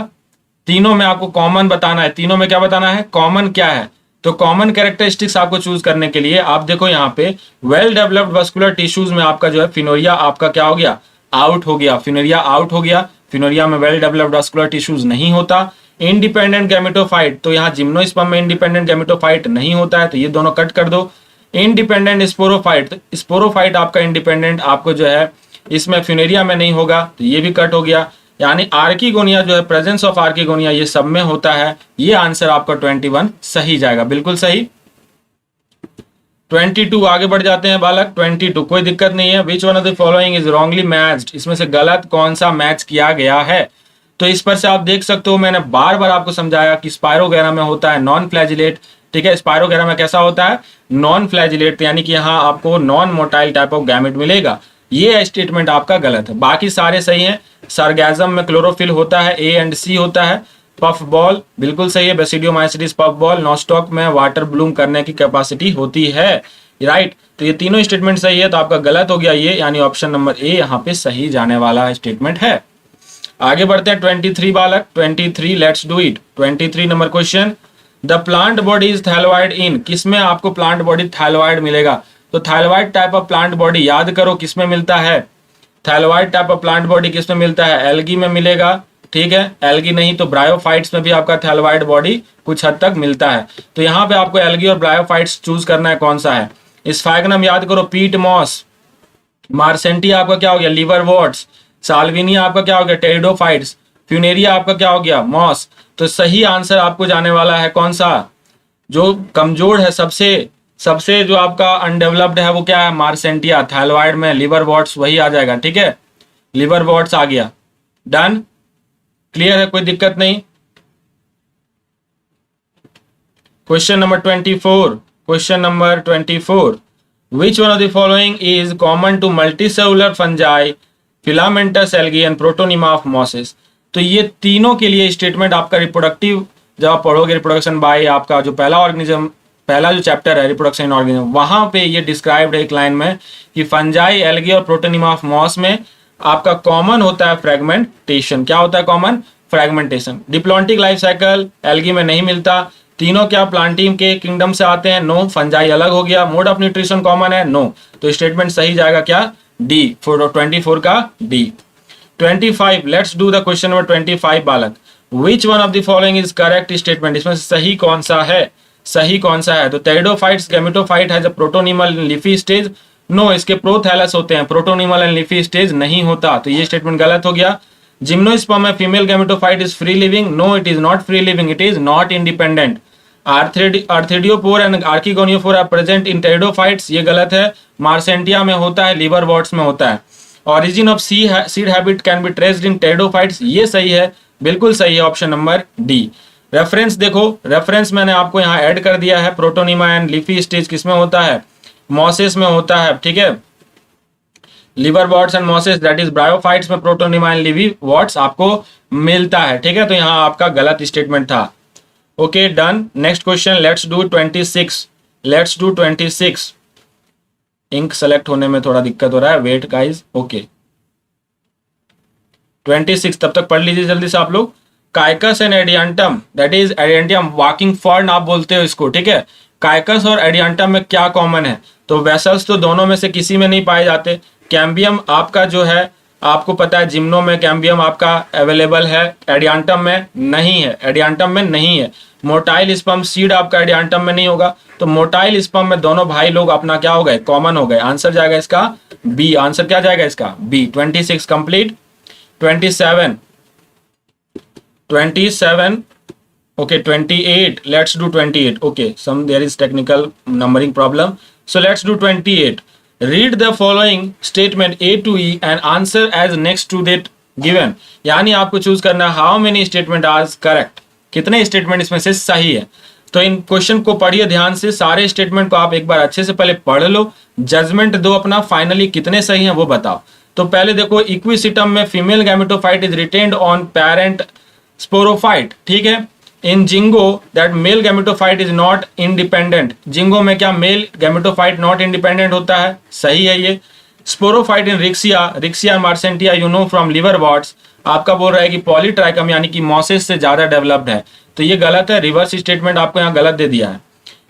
तीनों में आपको कॉमन बताना है। तीनों में क्या बताना है? कॉमन क्या है? तो कॉमन कैरेक्टरिस्टिक्स आपको चूज करने के लिए आप देखो यहाँ पे वेल डेवलप्ड वस्कुलर टिश्यूज में आपका जो है फ्यूनेरिया आपका क्या हो गया? आउट हो गया। फ्यूनेरिया आउट हो गया। फ्यूनेरिया में वेल डेवलप्ड वस्कुलर टिश्यूज नहीं होता। इंडिपेंडेंट गैमेटोफाइट, तो यहाँ जिम्नोस्पर्म में इंडिपेंडेंट गैमेटोफाइट नहीं होता है, तो ये दोनों कट कर दो। इंडिपेंडेंट स्पोरोफाइट, स्पोरोफाइट आपका इंडिपेंडेंट आपको जो है इसमें फ्यूनेरिया में नहीं होगा, तो ये भी कट हो गया। यानी आर्किगोनिया जो है, प्रेजेंस ऑफ आर्किगोनिया, ये सब में होता है। ये आंसर आपका 21 सही जाएगा, बिल्कुल सही। 22 आगे बढ़ जाते हैं बालक। 22 कोई दिक्कत नहीं है। विच one of the following is wrongly matched, इसमें से गलत कौन सा मैच किया गया है। तो इस पर से आप देख सकते हो, मैंने बार बार आपको समझाया कि स्पायरोगैरा में होता है नॉन फ्लैजिलेट, ठीक है। स्पायरोगैरा में कैसा होता है, नॉन फ्लैजिलेट, यानी कि यहाँ आपको non motile type of gamete मिलेगा। ये स्टेटमेंट आपका गलत है, बाकी सारे सही हैं। सार्गैज़म में क्लोरोफिल होता है, ए एंड सी होता है। पफ बॉल बिल्कुल सही है, बेसिडियोमाइसिटिस पफ बॉल। नॉस्टॉक में वाटर ब्लूम करने की कैपेसिटी होती है, राइट। तो ये तीनों स्टेटमेंट सही है, तो आपका गलत हो गया ये, यानी ऑप्शन नंबर ए यहाँ पे सही जाने वाला स्टेटमेंट है। आगे बढ़ते हैं 23 बालक। 23 let's do it. 23 number question, the plant body is thalloid in, किसमें आपको प्लांट बॉडी थैलोइड मिलेगा। तो thalloid type of plant body याद करो किसमें मिलता है, thalloid type of plant body किसमें मिलता है, एल्गी में मिलेगा, ठीक है। एल्गी नहीं तो ब्रायोफाइट्स में भी आपका थैलोइड बॉडी कुछ हद तक मिलता है। तो यहाँ पे आपको एल्गी और ब्रायोफाइट्स चूज करना है कौन सा है। स्फैग्नम याद करो, पीट मॉस, मार्सेंटिया आपका क्या हो गया, लिवरवॉर्ट्स, साल्विनिया आपका क्या हो गया, टेरिडोफाइट्स, फ्यूनेरिया आपका क्या हो गया, मॉस। तो सही आंसर आपको जाने वाला है कौन सा, जो कमजोर है सबसे जो आपका अनडेवलप्ड है वो क्या है, मार्सेंटिया। थैलोइड में लिवरवॉर्ट्स वही आ जाएगा, ठीक है, लिवरवॉर्ट्स आ गया। डन, क्लियर है, कोई दिक्कत नहीं। Question number 24, question number 24, which one of the following is common to multicellular fungi, filamentous algae and protonema of mosses. तो ये तीनों के लिए स्टेटमेंट आपका रिप्रोडक्टिव, जब आप पढ़ोगे रिप्रोडक्शन बाय आपका जो पहला ऑर्गेनिज्म, पहला जो चैप्टर है रिप्रोडक्शन इन ऑर्गेनिज्म, वहां पे ये डिस्क्राइब्ड है एक लाइन में कि फंजाई, एल्गी और प्रोटोनिमा ऑफ मॉस में आपका कॉमन होता है फ्रेगमेंटेशन। क्या होता है common, fragmentation. Diplontic life cycle algae में नहीं मिलता। तीनों क्या प्लांटिम के किंगडम से आते हैं, नो। फंजाई अलग हो गया। मोड ऑफ न्यूट्रिशन कॉमन है, नो। तो स्टेटमेंट सही जाएगा क्या, डी, 24 का D. 25 let's do the question number 25 बालक। विच one of the following is correct statement, इसमें सही कौन सा है, सही कौन सा है। तो टेरिडोफाइट्स गैमेटोफाइट है जब प्रोटोनिमल लीफी स्टेज, नो, इसके प्रोथैलस होते हैं, प्रोटोनिमल एंड लीफी स्टेज नहीं होता, तो ये स्टेटमेंट गलत हो गया। जिम्नोस्पर्म में female gametophyte is free living, no it is not free living, it is not independent. Antheridiophore and archegoniophore are present in pteridophytes, ये गलत है। मार्सेंटिया में होता है, लिवरवॉर्ट्स में होता है। Origin of seed habit can be traced in pteridophytes, ये सही है, बिल्कुल सही है, ऑप्शन नंबर डी। रेफरेंस देखो, रेफरेंस मैंने आपको यहाँ ऐड कर दिया है। प्रोटोनिमा एंड लीफी स्टेज किसमें होता है, मॉसेस में होता है, ठीक है। Liverworts and mosses that is bryophytes में प्रोटोनिमा एंड लिवरवॉर्ट्स आपको मिलता है, ठीक है। तो यहाँ आपका गलत स्टेटमेंट था। Okay done, next question let's do 26, let's do 26। Ink select होने में थोड़ा दिक्कत हो रहा है, वेट गाइस। ओके 26 तब तक पढ़ लीजिए जल्दी से आप लोग। Cycas and Adiantum, that is Adiantum walking fern आप बोलते हो इसको, ठीक है। काइकस और एडियांटम में क्या कॉमन है, तो वेसल्स तो दोनों में से किसी में नहीं पाए जाते। कैम्बियम आपका जो है आपको पता है, जिम्नो में कैम्बियम आपका अवेलेबल है, एडियांटम में नहीं है, एडियांटम में नहीं है। मोटाइल स्पर्म सीड आपका एडियांटम में नहीं होगा, तो मोटाइल स्पर्म में दोनों भाई लोग अपना क्या हो गए, कॉमन हो गए। आंसर जाएगा इसका बी, आंसर क्या जाएगा इसका B. 26 complete. 27 okay 28 let's do 28 okay some there is technical numbering problem so let's do 28 read the following statement A to E and answer as next to that given यानी आपको choose करना है how many statement are correct, कितने statement इसमें से सही है। तो इन क्वेश्चन को पढ़िए ध्यान से, सारे स्टेटमेंट को आप एक बार अच्छे से पहले पढ़ लो, जजमेंट दो अपना, फाइनली कितने सही हैं वो बताओ। तो पहले देखो, इक्विसिटम में female gametophyte is retained on parent sporophyte, ठीक है। In Ginkgo that male gametophyte is not independent, Ginkgo में क्या मेल गैमेटोफाइट नॉट इंडिपेंडेंट होता है, सही है ये। Sporophyte in Riccia Marchantia you know from liverworts, आपका बोल रहा है कि पॉलीट्राइकम यानी कि मॉसेस से ज्यादा डेवलप्ड है, तो ये गलत है, रिवर्स स्टेटमेंट आपको यहाँ गलत दे दिया है।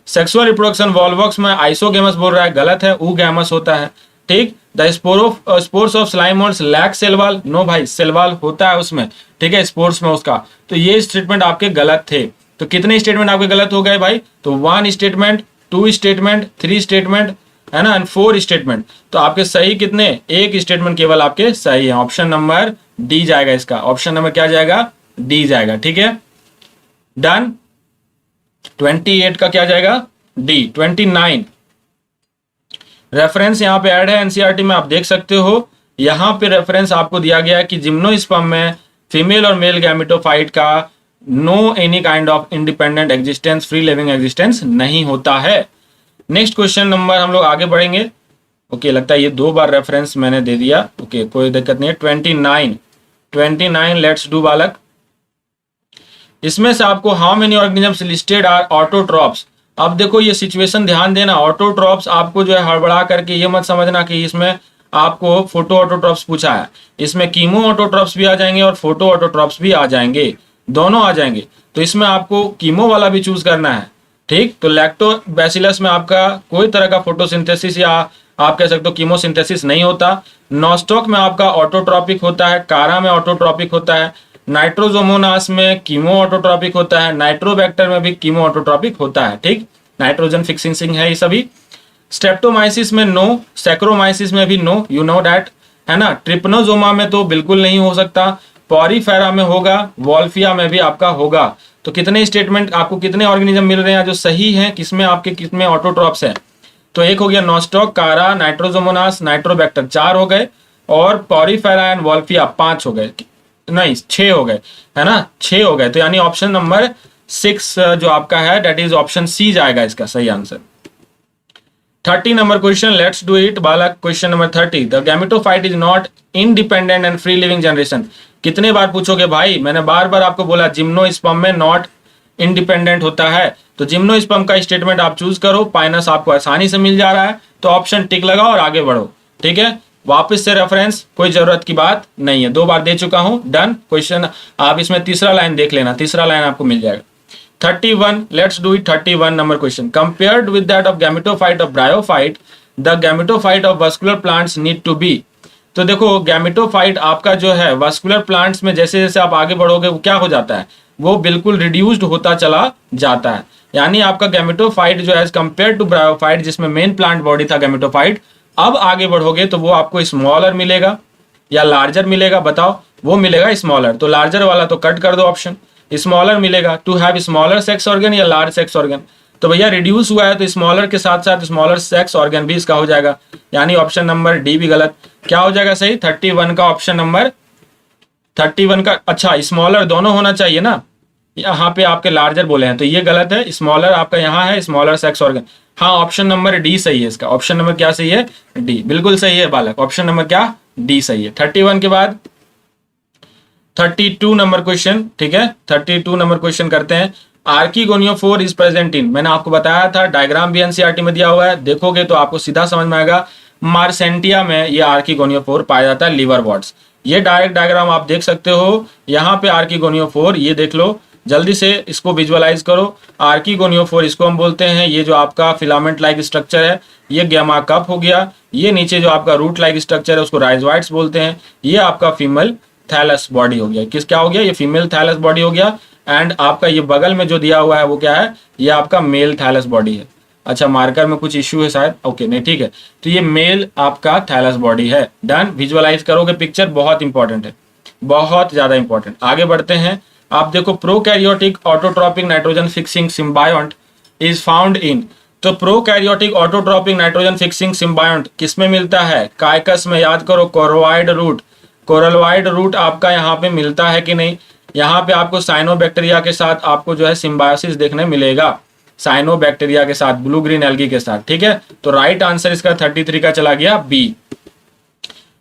सेक्सुअल रिप्रोडक्शन वॉल्वॉक्स में आइसोगेमस बोल रहा है, गलत है, ऊगैमस होता है, ठीक। The spores of slime moulds lack cell wall, no भाई सेल वॉल होता है उसमें, ठीक है, स्पोर्ट्स में उसका। तो ये स्टेटमेंट आपके गलत थे। तो कितने स्टेटमेंट आपके गलत हो गए भाई, तो 1 स्टेटमेंट, 2 स्टेटमेंट, 3 स्टेटमेंट है ना, एंड 4 स्टेटमेंट। तो आपके सही कितने, एक स्टेटमेंट केवल आपके सही है, ऑप्शन नंबर डी जाएगा इसका, ऑप्शन नंबर क्या जाएगा, डी जाएगा, ठीक है। डन, 28 का क्या जाएगा डी। 29 रेफरेंस यहाँ पे ऐड है एनसीईआरटी में, आप देख सकते हो। यहाँ पे रेफरेंस आपको दिया गया है कि जिम्नोस्पर्म में फीमेल और मेल गैमेटोफाइट का no any kind of independent existence, free living existence नहीं होता है। नेक्स्ट क्वेश्चन नंबर हम लोग आगे बढ़ेंगे। ओके, लगता है ये 2 बार रेफरेंस मैंने दे दिया। ओके, कोई दिक्कत नहीं है। 29 लेट्स डू बालक। इसमें से आपको how many organisms listed are autotrophs. अब देखो ये सिचुएशन ध्यान देना, ऑटोट्रॉप्स आपको जो है हड़बड़ा करके ये मत समझना कि इसमें आपको फोटो ऑटोट्रॉप्स पूछा है। इसमें कीमो ऑटोट्रॉप्स भी आ जाएंगे और फोटो ऑटोट्रॉप्स भी आ जाएंगे, दोनों आ जाएंगे। तो इसमें आपको कीमो वाला भी चूज करना है, ठीक। तो लैक्टोबैसिलस में आपका कोई तरह का फोटोसिंथेसिस या आप कह सकते हो कीमोसिंथेसिस नहीं होता। नॉस्टॉक में आपका ऑटोट्रॉपिक होता है, कारा में ऑटोट्रॉपिक होता है, नाइट्रोजोमोनास में कीमो ऑटोट्रॉपिक होता है, नाइट्रोबैक्टर में भी कीमो ऑटोट्रॉपिक होता है, ठीक। नाइट्रोजन फिक्सिंग है ये सभी। स्ट्रेप्टोमाइसिस में नो, सैक्रोमाइसिस में भी नो, यू नो दैट, है ना। ट्रिपनोजोमा में तो बिल्कुल नहीं हो सकता, पॉरीफेरा में होगा, वॉल्फिया में भी आपका होगा। तो कितने स्टेटमेंट आपको, कितने ऑर्गेनिज्म मिल रहे हैं जो सही हैं, किसमें आपके किसमें ऑटोट्रॉप्स है। तो एक हो गया नॉस्टॉक, कारा, नाइट्रोजोमोनास, नाइट्रोबैक्टर 4 हो गए, और पॉरीफेरा एंड वॉल्फिया 5 हो गए, नहीं 6 हो गए, है ना, 6 हो गए। तो यानी ऑप्शन नंबर 6 जो आपका है दैट इज ऑप्शन सी जाएगा इसका सही answer. 30 number question, let's do it बालक। Question number 30, the gametophyte is not independent and free living generation. कितने बार पूछोगे भाई, मैंने बार बार आपको बोला जिम्नोस्पर्म में नॉट इंडिपेंडेंट होता है। तो जिम्नोस्पर्म का स्टेटमेंट आप चूज करो, पाइनस आपको आसानी से मिल जा रहा है, तो ऑप्शन टिक लगाओ और आगे बढ़ो, ठीक है। वापस से रेफरेंस कोई जरूरत की बात नहीं है, 2 बार दे चुका हूं, डन। क्वेश्चन आप इसमें तीसरा लाइन देख लेना, तीसरा लाइन आपको मिल जाएगा। 31, let's do it. 31 number question, compared with that of gametophyte of bryophyte, the gametophyte of vascular plants need to be. तो देखो गैमेटोफाइट आपका जो है वस्कुलर प्लांट्स में जैसे जैसे आप आगे बढ़ोगे वो क्या हो जाता है, वो बिल्कुल रिड्यूस्ड होता चला जाता है। यानी आपका गैमेटोफाइट जो है एज कंपेयर टू ब्रायोफाइट, जिसमें मेन प्लांट बॉडी था गैमेटोफाइट, अब आगे बढ़ोगे तो वो आपको स्मॉलर मिलेगा या लार्जर मिलेगा, बताओ। वो मिलेगा स्मॉलर, तो लार्जर वाला तो कट कर दो ऑप्शन, स्मॉलर मिलेगा। To have smaller sex organ या लार्ज सेक्स ऑर्गन, तो भैया रिड्यूस हुआ है तो स्मॉलर के साथ साथ स्मॉलर सेक्स ऑर्गन भी इसका हो जाएगा, यानी ऑप्शन नंबर डी भी गलत। क्या हो जाएगा सही, 31 का ऑप्शन नंबर 31 का, अच्छा स्मॉलर दोनों होना चाहिए ना, यहाँ पे आपके लार्जर बोले हैं तो ये गलत है, स्मॉलर आपका यहाँ है, स्मॉलर सेक्स ऑर्गन। हाँ ऑप्शन नंबर डी सही है इसका, ऑप्शन नंबर क्या सही है, डी, बिल्कुल सही है बालक, ऑप्शन नंबर क्या, डी सही है। 31 के बाद 32 नंबर क्वेश्चन, ठीक है। 32 नंबर क्वेश्चन करते हैं। आर्किगोनियोफोर इज प्रेजेंट इन, मैंने आपको बताया था, डायग्राम भी एनसीईआरटी में दिया हुआ है, देखोगे तो आपको सीधा समझ में आएगा। मार्सेंटिया में ये आर्किगोनियोफोर पाया जाता है, लीवर वॉट्स। ये डायरेक्ट डायग्राम आप देख सकते हो, यहाँ पे आर्किगोनियोफोर, ये देख लो, जल्दी से इसको विजुअलाइज करो। आर्किगोनियोफोर इसको हम बोलते हैं, ये जो आपका फिलामेंट लाइक स्ट्रक्चर है ये गैमा कप हो गया, ये नीचे जो आपका रूट लाइक स्ट्रक्चर है उसको राइजोइट्स बोलते हैं, ये आपका फीमेल थैलस बॉडी हो गया। किस क्या हो गया, ये फीमेल थैलस बॉडी हो गया। एंड आपका ये बगल में जो दिया हुआ है वो क्या है, ये आपका मेल थैलस बॉडी है। अच्छा मार्कर में कुछ इश्यू है शायद, ओके नहीं ठीक है, तो ये मेल आपका थैलस बॉडी है। डन, विजुअलाइज करोगे पिक्चर, बहुत इंपॉर्टेंट है, बहुत ज्यादा इंपॉर्टेंट। आगे बढ़ते हैं, आप देखो prokaryotic autotrophic nitrogen fixing symbiont is found in, तो prokaryotic autotrophic nitrogen fixing symbiont किसमें मिलता है, काइकस में, याद करो, कोरवाइड रूट, कोरलवाइड रूट आपका यहाँ पे मिलता है कि नहीं। यहाँ पे आपको साइनोबैक्टीरिया के साथ आपको जो है सिम्बायोसिस देखने मिलेगा, साइनोबैक्टीरिया के साथ, ब्लू ग्रीन एल्गी के साथ, ठीक है। तो राइट आंसर इसका 33 का चला गया बी।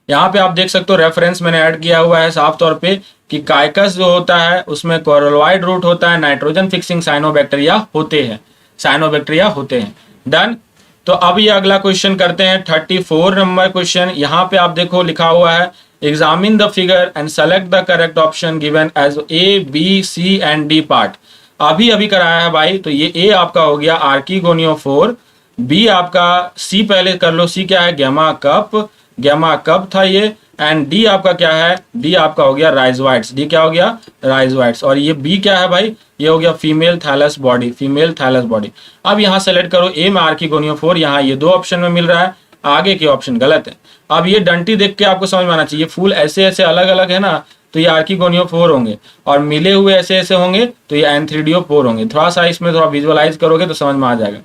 यहाँ पे आप देख सकते हो रेफरेंस मैंने ऐड किया हुआ है साफ तौर पे कि काइकस जो होता है उसमें कोरलवाइड रूट होता है, नाइट्रोजन फिक्सिंग साइनोबैक्टीरिया होते हैं, साइनोबैक्टीरिया होते हैं। डन, तो अब ये अगला क्वेश्चन करते हैं 34 नंबर क्वेश्चन। यहाँ पे आप देखो लिखा हुआ है examine the figure and select the correct option given as A B C and D part. अभी अभी कराया है भाई, तो ये ए आपका हो गया आर्किगोनियोफोर, बी आपका, सी पहले कर लो, सी क्या है, गैमा कप, गैमा कप था ये, एंड डी आपका क्या है, डी आपका हो गया राइजोइट्स, डी क्या हो गया, राइजोइट्स। और ये बी क्या है भाई, ये हो गया female thallus body, female thallus body. अब यहाँ सेलेक्ट करो, ए में आर्किगोनियोफोर, यहाँ ये 2 ऑप्शन में मिल रहा है, आगे के ऑप्शन गलत है। अब ये डंटी देख के आपको समझ में आना चाहिए, फूल ऐसे ऐसे अलग अलग है ना, तो ये आर्किगोनियोफोर होंगे, और मिले हुए ऐसे ऐसे होंगे तो ये एंथ्रीडियोफोर होंगे। थोड़ा सा इसमें थोड़ा विजुअलाइज करोगे तो समझ में आ जाएगा,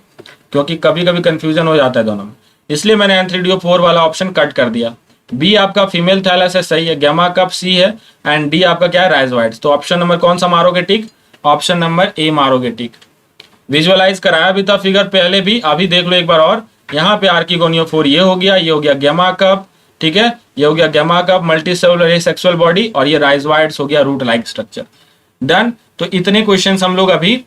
क्योंकि कभी कभी कंफ्यूजन हो जाता है दोनों में। इसलिए मैंने N3DO4 वाला ऑप्शन कट कर दिया। बी आपका फीमेल थैलस है, सही है। गैमा कप सी है, एंड डी आपका क्या है, राइजोइड्स। तो ऑप्शन नंबर कौन सा मारोगे टिक, ऑप्शन नंबर ए मारोगे टिक। विजुअलाइज कराया भी था फिगर पहले भी, अभी देख लो एक बार और। यहाँ पे आर्किगोनियोफोर ये हो गया, ये हो गया गैमा कप, ठीक है, ये हो गया gamma cup multi cellular asexual body, और ये राइजोइड्स हो गया रूट लाइक स्ट्रक्चर। डन। तो इतने क्वेश्चंस हम लोग अभी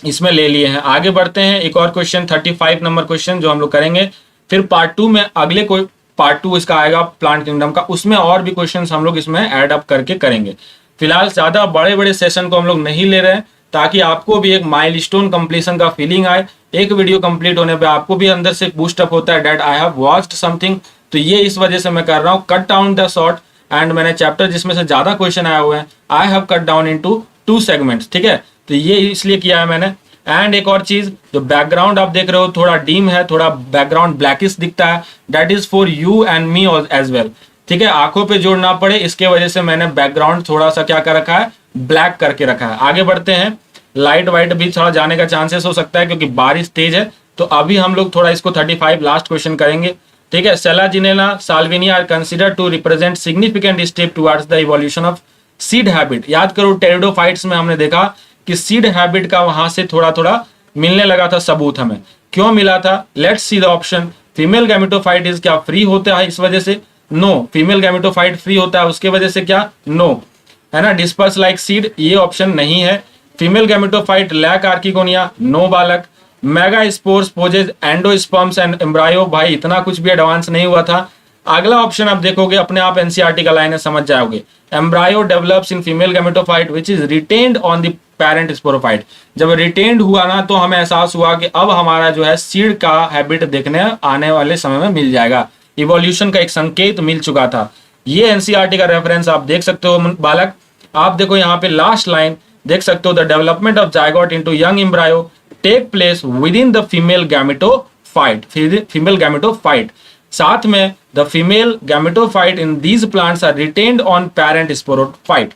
इसमें ले लिए हैं। आगे बढ़ते हैं, एक और क्वेश्चन 35 नंबर क्वेश्चन जो हम लोग करेंगे। फिर पार्ट 2 में अगले कोई पार्ट 2 इसका आएगा प्लांट किंगडम का, उसमें और भी क्वेश्चंस हम लोग इसमें ऐड अप करके करेंगे। फिलहाल ज्यादा बड़े बड़े सेशन को हम लोग नहीं ले रहे हैं, ताकि आपको भी एक माइलस्टोन कंप्लीशन का फीलिंग आए। एक वीडियो कंप्लीट होने पे आपको भी अंदर से बूस्ट अप होता है that I have watched something. तो ये इस वजह से मैं कर रहा हूँ, cut down the short, and मैंने चैप्टर जिसमें से ज्यादा क्वेश्चन आए हुए हैं I have cut down into 2 segments, ठीक है। तो ये इसलिए किया है मैंने। एंड एक और चीज, जो बैकग्राउंड आप देख रहे हो थोड़ा डीम है, थोड़ा बैकग्राउंड ब्लैकिश दिखता है, that is for you and me as well, ठीक है। आंखों पे जोर ना पड़े इसके वजह से मैंने बैकग्राउंड थोड़ा सा क्या कर रखा है, ब्लैक करके रखा है। आगे बढ़ते हैं, लाइट वाइट भी थोड़ा जाने का चांसेस हो सकता है क्योंकि बारिश तेज है। तो अभी हम लोग थोड़ा इसको 35 लास्ट क्वेश्चन करेंगे, ठीक है। Selaginella salvinia are consider to represent significant step towards the evolution of seed habit. याद करो टेरिडोफाइट्स में हमने देखा कि सीड हैबिट का वहां से थोड़ा थोड़ा मिलने लगा था सबूत हमें। क्यों मिला था, let's see the option. Female gametophyte is क्या फ्री होता है इस वजह से, नो। फीमेल गैमेटोफाइट फ्री होता है उसके वजह से क्या, नो, है ना। डिस्पर्स लाइक सीड, ये ऑप्शन नहीं है। Female gametophyte lack archegonia, no बालक। Megaspores possess endosperms and embryo, भाई इतना कुछ भी एडवांस नहीं हुआ था। अगला ऑप्शन आप देखोगे अपने आप एनसीईआरटी का लाइन है, समझ जाओगे। Embryo develops in female gametophyte which is retained on the parent sporophyte. जब रिटेन्ड हुआ ना तो हमें एहसास हुआ कि अब हमारा जो है सीड का हैबिट देखने आने वाले समय में मिल जाएगा। इवोल्यूशन का एक संकेत मिल चुका था। ये एनसीईआरटी का रेफरेंस आप देख सकते हो बालक। आप देखो यहाँ पे लास्ट लाइन देख सकते हो, the development of zygote into young embryo take place within the female gametophyte, female gametophyte. साथ में the female gametophyte in these plants are retained on parent sporophyte.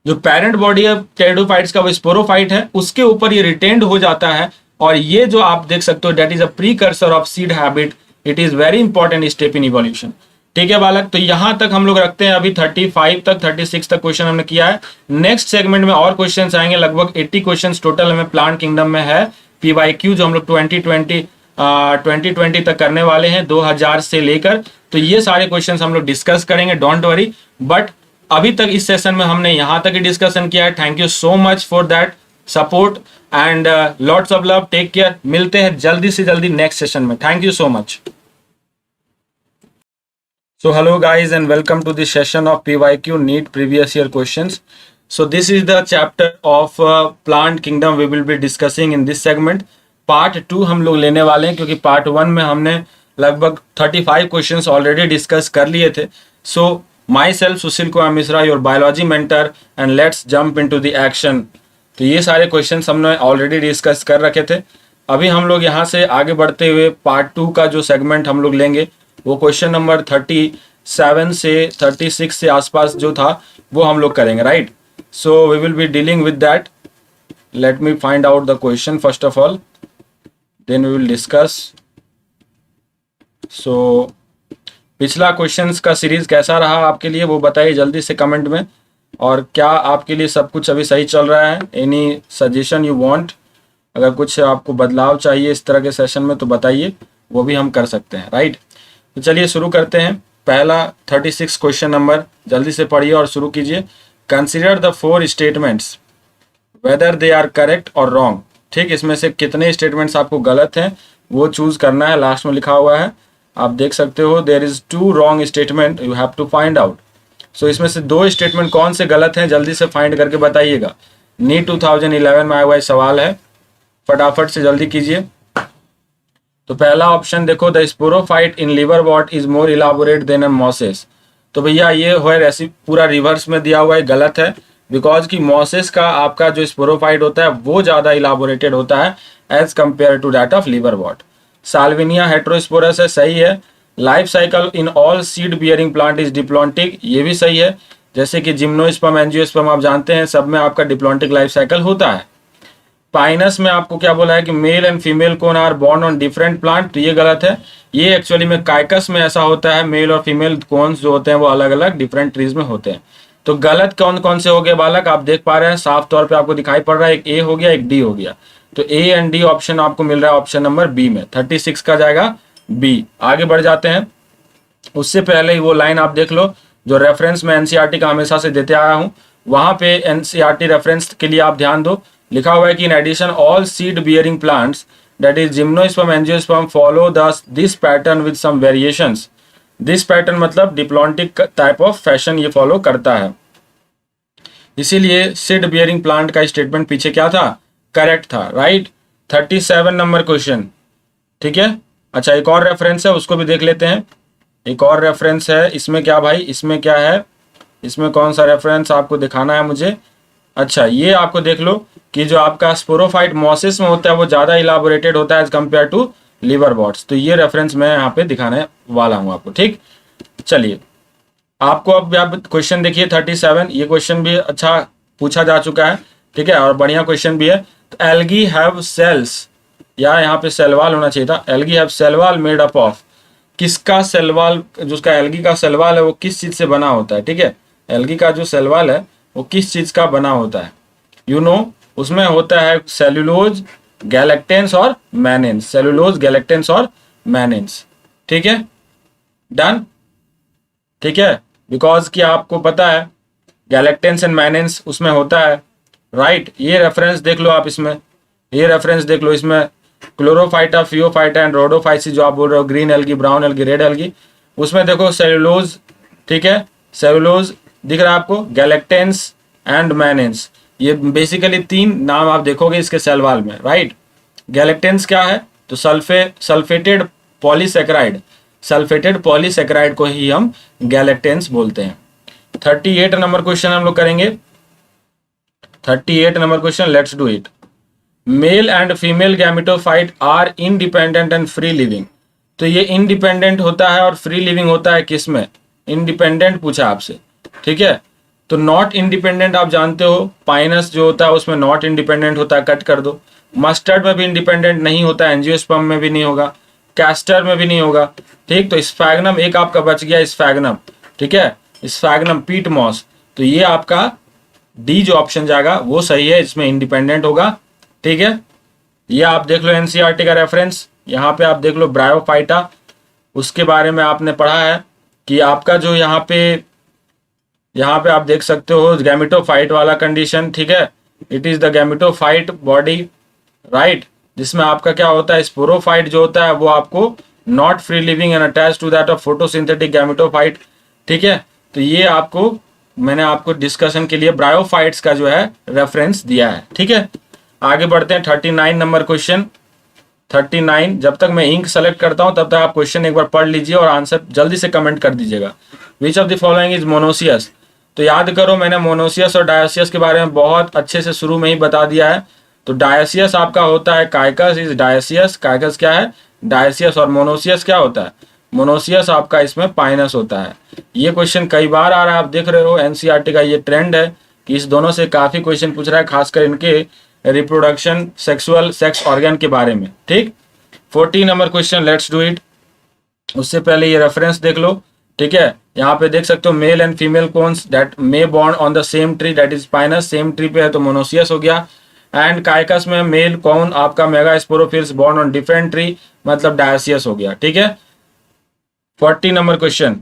जो पेरेंट बॉडी है pteridophytes का वो sporophyte है, उसके ऊपर ये रिटेन्ड हो जाता है। और ये जो आप देख सकते हो that is a precursor of seed habit, it is very important step in evolution, ठीक है बालक। तो यहां तक हम लोग रखते हैं, अभी 35 तक 36 तक क्वेश्चन हमने किया है। नेक्स्ट सेगमेंट में और क्वेश्चन आएंगे, लगभग 80 क्वेश्चन टोटल हमें प्लांट किंगडम में है। PYQ जो हम लोग 2020 तक करने वाले हैं, 2000 से लेकर। तो ये सारे क्वेश्चन हम लोग डिस्कस करेंगे, डोंट वरी। बट अभी तक इस सेशन में हमने यहां तक ही डिस्कशन किया है। Thank you so much for that support and lots of love, take care. मिलते हैं जल्दी से जल्दी नेक्स्ट सेशन में। Thank you so much. So hello guys and welcome to this session of PYQ NEET previous year questions. So this is the chapter of plant kingdom we will be discussing in this segment. Part 2 हम लोग लेने वाले हैं क्योंकि Part 1 में हमने लगभग 35 questions already discuss कर लिए थे. So myself Sushil Kumar Mishra, your biology mentor, and let's jump into the action. तो ये सारे questions हमने already discuss कर रखे थे. अभी हम लोग यहाँ से आगे बढ़ते हुए Part 2 का जो segment हम लोग लेंगे वो क्वेश्चन नंबर 37 से 36 से आसपास जो था वो हम लोग करेंगे, right. So we will be dealing with that. Let me find out the question first of all, then we will discuss. So पिछला क्वेश्चंस का सीरीज कैसा रहा आपके लिए वो बताइए जल्दी से कमेंट में, और क्या आपके लिए सब कुछ अभी सही चल रहा है। एनी सजेशन यू वांट, अगर कुछ आपको बदलाव चाहिए इस तरह के सेशन में तो बताइए, वो भी हम कर सकते हैं, राइट। तो चलिए शुरू करते हैं। पहला 36 क्वेश्चन नंबर जल्दी से पढ़िए और शुरू कीजिए। Consider the 4 statements whether they are correct और रॉन्ग। ठीक, इसमें से कितने स्टेटमेंट्स आपको गलत हैं वो चूज करना है, लास्ट में लिखा हुआ है आप देख सकते हो। There is 2 wrong statement, you have to find out. So इसमें से 2 स्टेटमेंट कौन से गलत हैं जल्दी से फाइंड करके बताइएगा। नीट 2011 में आया हुआ सवाल है, फटाफट से जल्दी कीजिए। तो पहला ऑप्शन देखो, the sporophyte in liverwort is more elaborate than mosses. तो भैया ये है ऐसी पूरा रिवर्स में दिया हुआ है, गलत है। बिकॉज कि मॉसेस का आपका जो स्पोरोफाइट होता है वो ज्यादा इलाबोरेटेड होता है as compared to that of liverwort. Salvinia heterosporous है, सही है। Life cycle in all seed bearing plant is diplontic, ये भी सही है। जैसे कि जिम्नोस्पर्म एंजियोस्पर्म आप जानते हैं सब में आपका डिप्लॉन्टिक लाइफ साइकिल होता है। पाइनस में आपको क्या बोला है कि male and female cone are born on different plant, तो ये गलत है। ये एक्चुअली में काइकस में ऐसा होता है, मेल और फीमेल कोन्स जो होते हैं वो अलग अलग डिफरेंट ट्रीज में होते हैं। तो गलत कौन कौन से हो गए बालक, आप देख पा रहे हैं साफ तौर पे आपको दिखाई पड़ रहा है, एक ए हो गया, एक डी हो गया। तो ए एंड डी ऑप्शन आपको मिल रहा है ऑप्शन नंबर बी में, 36 का जाएगा बी। आगे बढ़ जाते हैं, उससे पहले ही वो लाइन आप देख लो जो रेफरेंस में एनसीईआरटी का हमेशा से देते आया हूं, वहां पे एनसीईआरटी रेफरेंस के लिए आप ध्यान दो। लिखा हुआ है कि in addition all seed bearing plants that is gymnosperm angiosperm follow this pattern with some variations. This pattern मतलब डिप्लॉन्टिक टाइप ऑफ फैशन ये फॉलो करता है, इसीलिए सीड बियरिंग प्लांट का स्टेटमेंट पीछे क्या था, करेक्ट था, राइट। 37 नंबर क्वेश्चन, ठीक है। अच्छा, एक और रेफरेंस है उसको भी देख लेते हैं। एक और रेफरेंस है, इसमें क्या भाई, इसमें क्या है, इसमें कौन सा रेफरेंस आपको दिखाना है मुझे। अच्छा, ये आपको देख लो कि जो आपका स्पोरोफाइट मॉसिस में होता है वो ज़्यादा इलाबोरेटेड होता है एज कम्पेयर टू लिवरवॉर्ट्स। तो ये रेफरेंस मैं यहाँ पे दिखाने वाला हूँ आपको, ठीक। चलिए, आपको अब क्वेश्चन देखिए 37, ये क्वेश्चन भी अच्छा पूछा जा चुका है, ठीक है, और बढ़िया क्वेश्चन भी है। तो एल्गी हैव सेल्स, या यहाँ पे सेलवाल होना चाहिए था, algae have cell wall made up of, किसका सेलवाल, जो उसका एल्गी का सेलवाल है वो किस चीज से बना होता है, ठीक है। एल्गी का जो सेलवाल है वो किस चीज का बना होता है, यू नो, उसमें होता है सेलुलोज, गैलेक्टेंस और मैनेंस, सेलुलोज, गैलेक्टेंस और मैनेंस, ठीक है, डन, ठीक है। बिकॉज कि आपको पता है गैलेक्टेंस एंड मैनेंस उसमें होता है, राइट। ये रेफरेंस देख लो आप, इसमें ये रेफरेंस देख लो, इसमें क्लोरोफाइटा, फियोफाइटा एंड रोडोफाइसी जो आप बोल रहे हो, green algae, brown algae, red algae, उसमें देखो सेलुलोज, ठीक है, सेलुलोज दिख रहा है आपको, गैलेक्टेंस एंड मैनेंस, ये बेसिकली 3 नाम आप देखोगे इसके सेलवाल में, राइट। गैलेक्टेंस क्या है, तो सल्फेटेड पॉलीसेकेराइड, सल्फेटेड पॉलीसेकेराइड को ही हम गैलेक्टेंस बोलते हैं। 38 नंबर क्वेश्चन हम लोग करेंगे, 38 number question, let's do it. Male and female gametophyte are independent and free living. तो ये इंडिपेंडेंट होता है और फ्री लिविंग होता है किसमें, इंडिपेंडेंट पूछा आपसे, ठीक है। तो नॉट इंडिपेंडेंट आप जानते हो, पाइनस जो होता है उसमें नॉट इंडिपेंडेंट होता है, कट कर दो। मस्टर्ड में भी इंडिपेंडेंट नहीं होता, एंजियोस्पर्म में भी नहीं होगा, कैस्टर में भी नहीं होगा, ठीक। तो स्फैग्नम एक आपका बच गया, स्फैग्नम, ठीक है, स्फैग्नम, पीट मॉस, तो ये आपका डी जो ऑप्शन जाएगा वो सही है, इसमें इंडिपेंडेंट होगा, ठीक है। ये आप देख लो एनसीईआरटी का रेफरेंस, यहाँ पे आप देख लो ब्रायोफाइटा, उसके बारे में आपने पढ़ा है कि आपका जो यहाँ पे आप देख सकते हो गैमेटोफाइट वाला कंडीशन, ठीक है, it is the gametophyte body, right, जिसमें आपका क्या होता है, स्पोरोफाइट जो होता है वो आपको not free living and attach to that of photosynthetic gametophyte, ठीक है। तो ये आपको मैंने आपको डिस्कशन के लिए ब्रायोफाइट्स का जो है रेफरेंस दिया है, ठीक है। आगे बढ़ते हैं 39 नंबर क्वेश्चन, 39, जब तक मैं इंक सेलेक्ट करता हूं तब तक आप क्वेश्चन एक बार पढ़ लीजिए और आंसर जल्दी से कमेंट कर दीजिएगा। विच of the following is monoecious. तो याद करो, मैंने मोनोसियस और डायोसियस के बारे में बहुत अच्छे से शुरू में ही बता दिया है। तो डायोसियस आपका होता है काइकस इज डायोसियस, काइकस क्या है, डायोसियस, और मोनोसियस क्या होता है, मोनोसियस आपका इसमें पाइनस होता है। ये क्वेश्चन कई बार आ रहा है, आप देख रहे हो एनसीईआरटी का ये ट्रेंड है कि इस दोनों से काफी क्वेश्चन पूछ रहा है, खासकर इनके रिप्रोडक्शन, सेक्सुअल, सेक्स ऑर्गन के बारे में, ठीक। 40 number question, let's do it. उससे पहले ये रेफरेंस देख लो, ठीक है। यहाँ पे देख सकते हो male and female cones that may born on the same tree that is pinus, same tree पे है तो मोनोसियस हो गया। एंड काइकस में मेल कौन आपका mega sporophylls born on different tree मतलब डायोसियस हो गया, ठीक है। 40 नंबर क्वेश्चन,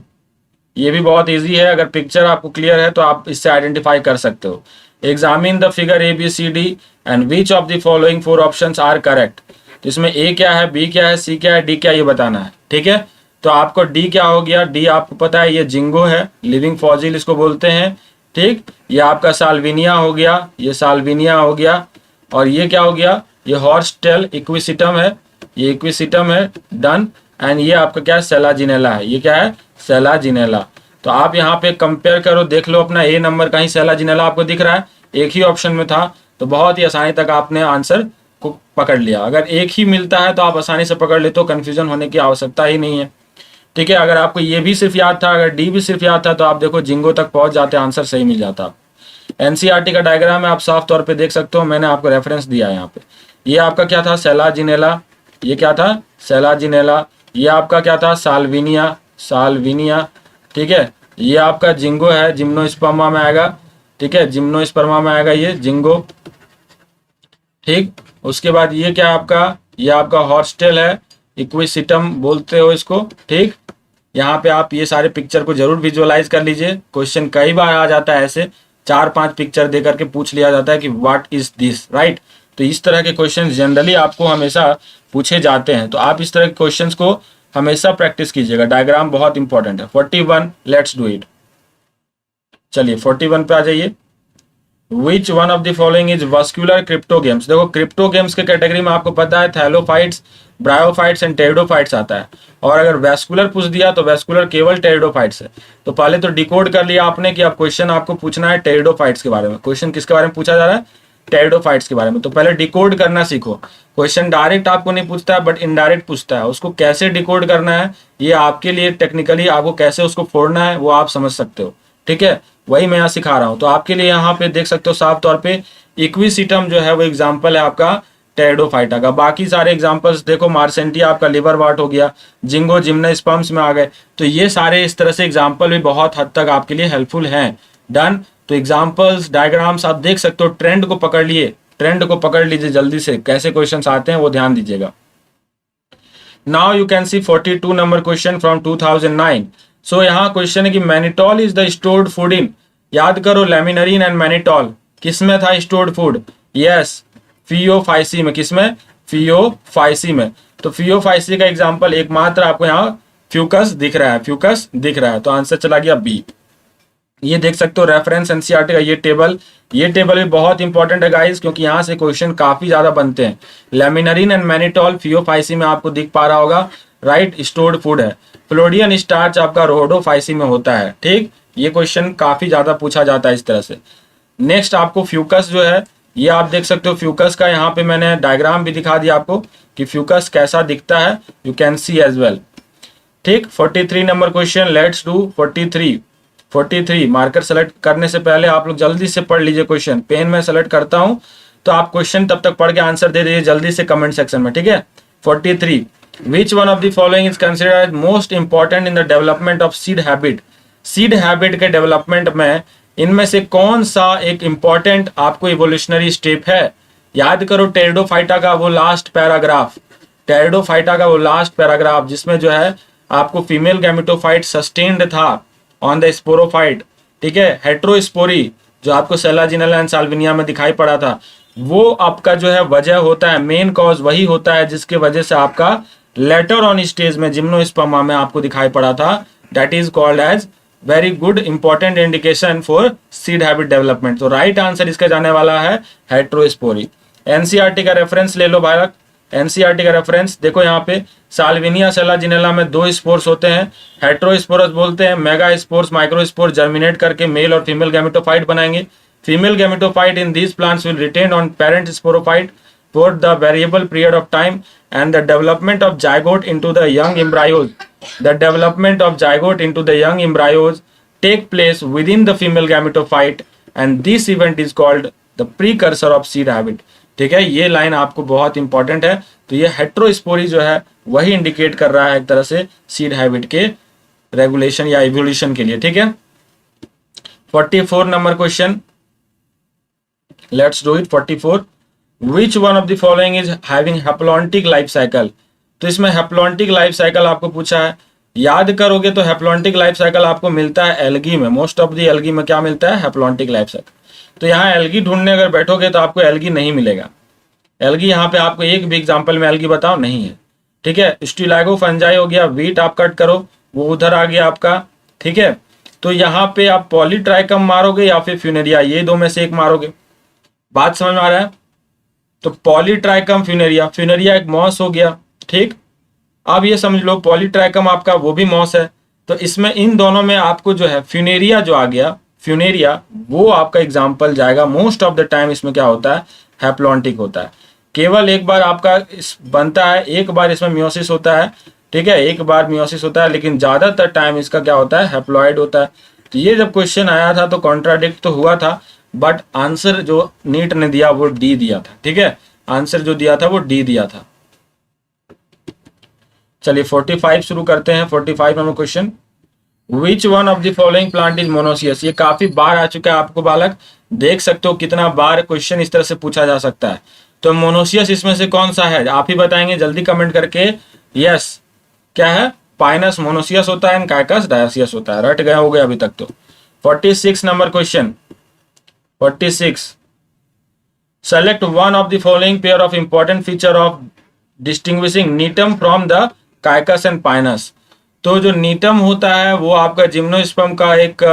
ये भी बहुत इजी है, अगर पिक्चर आपको क्लियर है तो आप इससे आइडेंटिफाई कर सकते हो। Examine the figure ABCD and which of the following 4 options are correct. तो इसमें ए क्या है, बी क्या है, सी क्या है, डी क्या है, ये बताना है, ठीक है। तो आपको डी क्या हो गया, डी आपको पता है ये जिंगो है, लिविंग फॉजिल इसको बोलते हैं, ठीक। ये आपका साल्विनिया हो गया, ये साल्विनिया हो गया, और ये क्या हो गया, ये हॉर्स टेल इक्विसिटम है, ये इक्विसिटम है, डन। एंड ये आपका क्या है, सेलाजिनेला है, ये क्या है, सेलाजिनेला। तो आप यहाँ पे कंपेयर करो, देख लो अपना ए नंबर कहीं सेलाजिनेला आपको दिख रहा है, एक ही ऑप्शन में था, तो बहुत ही आसानी तक आपने आंसर को पकड़ लिया। अगर एक ही मिलता है तो आप आसानी से पकड़ लेते हो, कंफ्यूजन होने की आवश्यकता ही नहीं है, ठीक है। अगर आपको ये भी सिर्फ याद था, अगर डी भी सिर्फ याद था, तो आप देखो जिंगो तक पहुंच जाते, आंसर सही मिल जाता। एनसीईआरटी का डायग्राम है, आप साफ तौर पे देख सकते हो, मैंने आपको रेफरेंस दिया है यहाँ पे। ये आपका क्या था, सेलाजिनेला, ये क्या था, सेलाजिनेला। ये आपका क्या था, साल्विनिया, साल्विनिया, ठीक है। ये आपका जिंगो है, जिम्नोस्पर्मा में आएगा, ठीक है, जिम्नोस्पर्मा में आएगा ये जिंगो, ठीक। उसके बाद ये क्या आपका, ये आपका हॉर्स्टेल है, इक्विसिटम बोलते हो इसको, ठीक। यहाँ पे आप ये सारे पिक्चर को जरूर विजुअलाइज कर लीजिए, क्वेश्चन कई बार आ जाता है ऐसे 4-5 पिक्चर दे करके पूछ लिया जाता है कि व्हाट इज दिस, राइट। तो इस तरह के क्वेश्चन जनरली आपको हमेशा पूछे जाते हैं, तो आप इस तरह के क्वेश्चन को हमेशा प्रैक्टिस कीजिएगा। डायग्राम बहुत इंपॉर्टेंट है। 41, लेट्स डू इट। चलिए 41 पे आ जाइए। विच one of the following is vascular cryptogams. देखो क्रिप्टोगेम्स के कैटेगरी में आपको पता है थैलोफाइट्स, ब्रायोफाइट्स एंड टेरिडोफाइट्स आता है, और अगर वैस्कुलर पूछ दिया तो वैस्कुलर केवल टेरिडोफाइट्स है। तो पहले तो डिकोड कर लिया आपने कि अब क्वेश्चन आपको पूछना है टेरिडोफाइट्स के बारे में। क्वेश्चन किसके बारे में पूछा जा रहा है, टेरिडोफाइट्स के बारे में। तो पहले डिकोड करना सीखो। क्वेश्चन डायरेक्ट आपको नहीं पूछता है बट इनडायरेक्ट पूछता है, उसको कैसे डिकोड करना है ये आपके लिए टेक्निकली, आपको कैसे उसको फोड़ना है वो आप समझ सकते हो, ठीक है, वही मैं यहाँ सिखा रहा हूँ। तो आपके लिए यहाँ पे देख सकते हो साफ तौर पे इक्विसिटम जो है वो एग्जाम्पल है आपका टेरिडोफाइटा का। बाकी सारे एग्जाम्पल्स देखो, मार्सेंटिया आपका लिवर वार्ट हो गया, जिंगो जिम्नोस्पर्म्स में आ गए। तो ये सारे इस तरह से एग्जाम्पल भी बहुत हद तक आपके लिए हेल्पफुल हैं। डन। तो एग्जाम्पल्स, डायग्राम्स आप देख सकते हो, ट्रेंड को पकड़ लिए, ट्रेंड को पकड़ लीजिए जल्दी से, कैसे क्वेश्चन आते हैं वो ध्यान दीजिएगा। Now you can C 42 number question from 2009। सो यहाँ क्वेश्चन है कि mannitol is the stored food इन, याद करो लेमिनरीन एंड मैनिटॉल किसमें था स्टोर्ड फूड, यस फियोफाइसी में। किसमें, फियोफाइसी में। तो फियोफाइसी का एग्जांपल एकमात्र आपको यहाँ फ्यूकस दिख रहा है, फ्यूकस दिख रहा है, तो आंसर चला गया बी। ये देख सकते हो रेफरेंस एनसीईआरटी का ये टेबल भी बहुत इंपॉर्टेंट है गाइस, क्योंकि यहाँ से क्वेश्चन काफी ज्यादा बनते हैं। लेमिनरीन एंड मैनिटॉल फियोफाइसी में आपको दिख पा रहा होगा, राइट, स्टोर्ड फूड है। फ्लोडियन स्टार्च आपका रोडोफाइसी में होता है, ठीक। ये क्वेश्चन काफी ज्यादा पूछा जाता है इस तरह से। नेक्स्ट आपको फ्यूकस जो है, ये आप देख सकते हो फ्यूकस का, यहाँ पे मैंने डायग्राम भी दिखा दिया आपको कि फ्यूकस कैसा दिखता है, you can see as well, ठीक। 43 number question, let's do 43 marker select करने से पहले आप लोग जल्दी से पढ़ लीजिए क्वेश्चन। पेन में सेलेक्ट करता हूं तो आप क्वेश्चन तब तक पढ़ के आंसर दे दीजिए जल्दी से कमेंट सेक्शन में, ठीक है। 43, विच one of the following is considered most important in the development of seed habit. Seed habit के डेवलपमेंट में इनमें से कौन सा एक इंपॉर्टेंट आपको इवोल्यूशनरी स्टेप है, याद करो टेरिडोफाइटा का वो लास्ट पैराग्राफ, टेरिडोफाइटा का वो लास्ट पैराग्राफ जिसमें जो है आपको फीमेल गैमेटोफाइट सस्टेन्ड था ऑन द स्पोरोफाइट, ठीक है। हेट्रोस्पोरी जो आपको सेलाजिनेला एंड साल्विनिया में दिखाई पड़ा था, वो आपका जो है वजह होता है, मेन कॉज वही होता है जिसके वजह से आपका लेटर ऑन स्टेज में जिम्नोस्पर्मा में आपको दिखाई पड़ा था। That is called as very good important indication for seed habit development. तो राइट आंसर इसका जाने वाला है हेट्रोस्पोरी। एनसीईआरटी का रेफरेंस ले लो भाई, एनसीईआरटी का रेफरेंस देखो, यहाँ पे साल्विनिया सेलाजिनेला में 2 स्पोर्स होते हैं, हेट्रोस्पोरस बोलते हैं। Mega spores, micro spores germinate करके मेल और फीमेल गैमेटोफाइट बनाएंगे। Female gametophyte in these plants will retain on parent sporophyte for the variable period of time, and the development of zygote into the young embryos, the development of zygote into the young embryos take place within the female gametophyte, and this event is called the precursor of seed habit। ठीक है, ये line आपको बहुत important है। तो ये heterospory जो है वही इंडिकेट कर रहा है एक तरह से सीड हैबिट के रेगुलेशन या इवोल्यूशन के लिए, ठीक है। 44 number question, let's do it. 44, Which one of the following is having haplontic life cycle। तो इसमें हैप्लॉन्टिक लाइफ साइकिल आपको पूछा है, याद करोगे तो हैप्लॉन्टिक लाइफ साइकिल आपको मिलता है एल्गी में। मोस्ट ऑफ द एल्गी में क्या मिलता है, हैप्लॉन्टिक लाइफ साइकिल। तो यहाँ एल्गी ढूंढने अगर बैठोगे तो आपको एल्गी नहीं मिलेगा। एल्गी यहाँ पे आपको एक भी एग्जाम्पल में एल्गी बताओ नहीं है, ठीक है। स्टिलागो फंजाई हो गया, वीट आप कट करो वो उधर आ गया आपका, ठीक है। तो यहाँ पे आप पॉलीट्राइकम मारोगे या फिर फ्यूनेरिया, ये दो में से एक मारोगे। बात समझ में आ रहा है। तो पॉलीट्राइकम फ्यूनेरिया, फ्यूनेरिया एक मॉस हो गया, ठीक। अब ये समझ लो पॉलीट्राइकम आपका वो भी मॉस है। तो इसमें इन दोनों में आपको जो है फ्यूनेरिया जो आ गया, फ्यूनेरिया वो आपका एग्जाम्पल जाएगा। मोस्ट ऑफ द टाइम इसमें क्या होता है, हैप्लॉन्टिक होता है। केवल एक बार आपका बनता है, एक बार इसमें मियोसिस होता है, ठीक है, एक बार मियोसिस होता है, लेकिन ज्यादातर टाइम इसका क्या होता है, हैप्लॉइड होता है। तो ये जब क्वेश्चन आया था तो कॉन्ट्राडिक्ट तो हुआ था, बट आंसर जो नीट ने दिया वो डी दिया था। ठीक है, आंसर जो दिया था वो डी दिया था। चलिए 45 शुरू करते हैं। 45 number question, which one of the following plant is monoecious. ये काफी बार आ चुका है आपको बालक, देख सकते हो कितना बार क्वेश्चन इस तरह से पूछा जा सकता है। तो मोनोसियस इसमें से कौन सा है, आप ही बताएंगे जल्दी कमेंट करके। यस, क्या है, पाइनस मोनोसियस होता है, काइकस डायोसियस होता है। रट गए हो गए अभी तक तो। 46 number question, 46, select one of the following pair of important feature of distinguishing नीटम from the Cycas and Pinus. तो जो नीटम होता है वो आपका जिम्नोस्पर्म का एक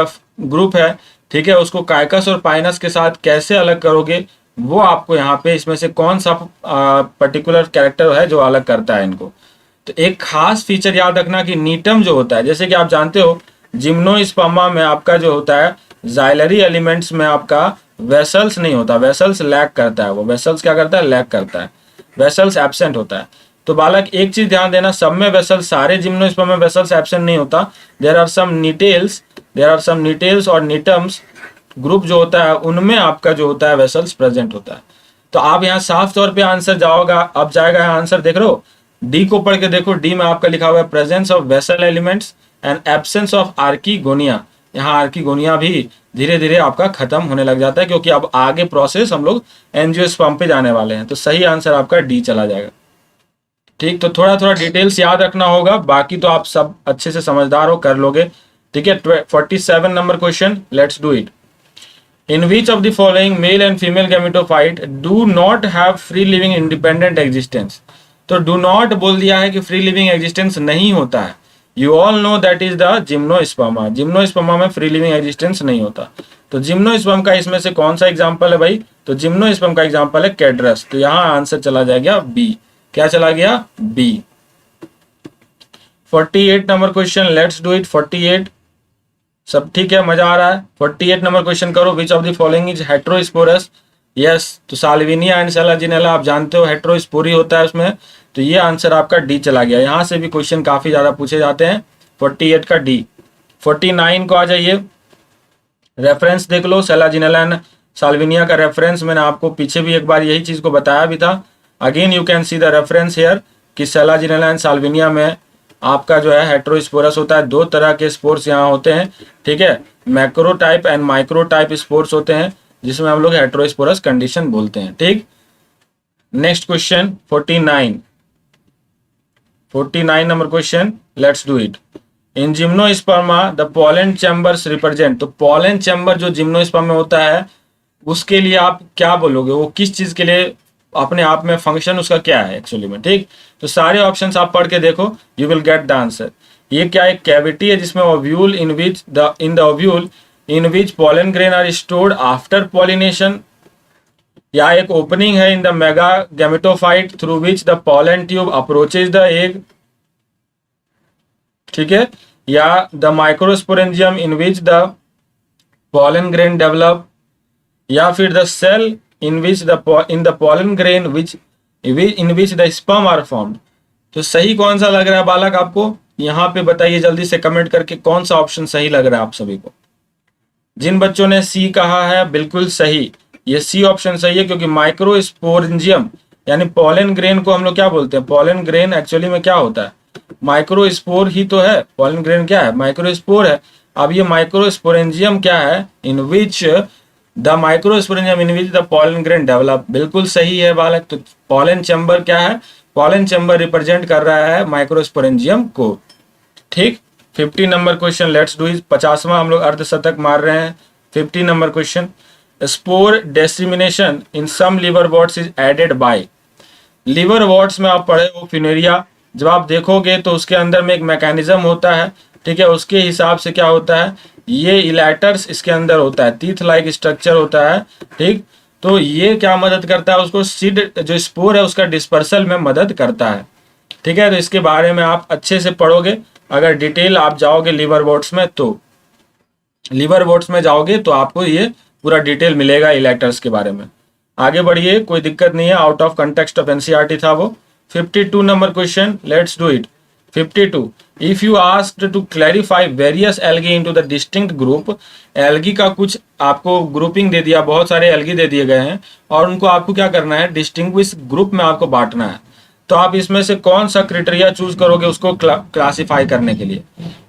ग्रुप है। ठीक है, उसको काइकस और पाइनस के साथ कैसे अलग करोगे, वो आपको यहाँ पे इसमें से कौन सा पर्टिकुलर कैरेक्टर है जो अलग करता है इनको। तो एक खास फीचर याद रखना कि नीटम जो होता है, जैसे कि आप जानते हो जिम्नोस्पर्मा में आपका जो होता है जाइलरी एलिमेंट्स में आपका वेसल्स नहीं होता, वेसल्स लैक करता है। वो वेसल्स क्या करता है, लैक करता है, वेसल्स एब्सेंट होता है। तो बालक एक चीज ध्यान देना, सब में वेसल्स, सारे जिम्नोस्पर्म में वेसल्स एब्सेंट नहीं होता। देयर आर सम नीटेल्स और नीटम्स ग्रुप जो होता है उनमें आपका जो होता है वेसल्स प्रेजेंट होता है। तो आप यहाँ साफ तौर पे आंसर जाओगा, अब जाएगा आंसर, देख रहे हो डी को पढ़ के देखो। डी में आपका लिखा हुआ है presence of vessel elements and absence of archegonia. यहाँ आर्कीगोनिया भी धीरे धीरे आपका खत्म होने लग जाता है, क्योंकि अब आगे प्रोसेस हम लोग एंजियोस्पर्म पे जाने वाले हैं। तो सही आंसर आपका डी चला जाएगा। ठीक, तो थोड़ा थोड़ा डिटेल्स याद रखना होगा, बाकी तो आप सब अच्छे से समझदार हो, कर लोगे। ठीक है, 47 number question, let's do it. In which of the following mail and female gametophyte do not have free living independent existence. तो डू नॉट बोल दिया है कि फ्री लिविंग एग्जिस्टेंस नहीं होता है। You all know that is the gymnospermae. Gymnospermae में free living existence नहीं होता। तो जिम्नोस्पर्म का इसमें से कौन सा एग्जाम्पल है भाई, तो जिम्नोस्पर्म का एग्जाम्पल है कैड्रस। तो यहाँ आंसर चला जाएगा बी। क्या चला गया, B. 48 number question, let's do it. 48 सब ठीक है, मजा आ रहा है। 48 नंबर क्वेश्चन करो, विच of the following is heterosporous. Yes, तो साल्विनिया एंड सेलाजिनेला आप जानते हो हेट्रोस्पोरी होता है उसमें। तो ये आंसर आपका डी चला गया। यहाँ से भी क्वेश्चन काफी ज्यादा पूछे जाते हैं। 48 का डी। 49 को आ जाइए, रेफरेंस देख लो, सेलाजिनेला एंड साल्विनिया का रेफरेंस मैंने आपको पीछे भी एक बार यही चीज को बताया भी था। Again you can see the reference here कि सेलाजिनेला एंड साल्विनिया में आपका जो है हेट्रोस्पोरस होता है। दो तरह के स्पोर्स यहाँ होते हैं। ठीक है, macro type and micro type spores होते हैं, जिसमें हम लोग हेट्रोस्पोरस कंडीशन बोलते हैं। ठीक, next question 49 number question, let's do it. In gymnospermae the pollen chambers represent. तो पोलन चैम्बर जो जिम्नोस्पर्म में होता है उसके लिए आप क्या बोलोगे, वो किस चीज के लिए अपने आप में फंक्शन उसका क्या है एक्चुअली में। ठीक, तो सारे ऑप्शंस आप पढ़ के देखो, you will get the answer. ये क्या एक कैविटी है जिसमें ovule in the ovule in which pollen grain are stored after pollination, या एक ओपनिंग है in the mega gametophyte through which the pollen tube approaches the egg. ठीक है, या the microsporangium in which the pollen grain develop, या फिर the cell in the pollen grain in which the sperm are formed। तो सही कौन सा लग रहा है बालक आपको, यहाँ पे बताइए जल्दी से कमेंट करके कौन सा ऑप्शन सही लग रहा है आप सभी को। जिन बच्चों ने सी कहा है बिल्कुल सही, ये सी ऑप्शन सही है, क्योंकि माइक्रोस्पोरेंजियम यानी पोलन ग्रेन को हम लोग क्या बोलते हैं, पोलन ग्रेन एक्चुअली में क्या होता है, माइक्रोस्पोर ही तो है। पोलन ग्रेन क्या है, माइक्रोस्पोर है। अब ये माइक्रोस्पोरेंजियम क्या है, in which the microsporangium in which the pollen grain develop. बिल्कुल सही है बालक। तो पोलन चैम्बर क्या है, पोलन चैम्बर रिप्रेजेंट कर रहा है माइक्रोस्पोरेंजियम को। ठीक, 50 number question, let's do it. 50वां हम लोग अर्धशतक मार रहे हैं। 50 number question, spore dissemination in some liverworts is aided by. Liverworts में आप पढ़े हो फिनेरिया, जब आप देखोगे तो उसके अंदर में एक मैकेनिज्म होता है। ठीक है, उसके हिसाब से क्या होता है, ये इलेटर्स इसके अंदर होता है, टीथ लाइक स्ट्रक्चर होता है। ठीक, तो ये क्या मदद करता है, उसको सीड जो स्पोर है उसका डिस्पर्सल में मदद करता है। ठीक है, तो इसके बारे में आप अच्छे से पढ़ोगे। अगर डिटेल आप जाओगे लिवर वॉट्स में, तो लिवर वॉट्स में जाओगे तो आपको ये पूरा डिटेल मिलेगा इलेक्टर्स के बारे में। आगे बढ़िए, कोई दिक्कत नहीं है, out of context of NCERT था वो। 52 number question, let's do it. 52. If you asked to clarify various algae into the distinct group, algae का कुछ आपको ग्रुपिंग दे दिया, बहुत सारे algae दे दिए गए हैं और उनको आपको क्या करना है, डिस्टिंग्विश ग्रुप में आपको बांटना है। तो आप इसमें से कौन सा क्राइटेरिया चूज करोगे उसको क्लासिफाई करने के लिए?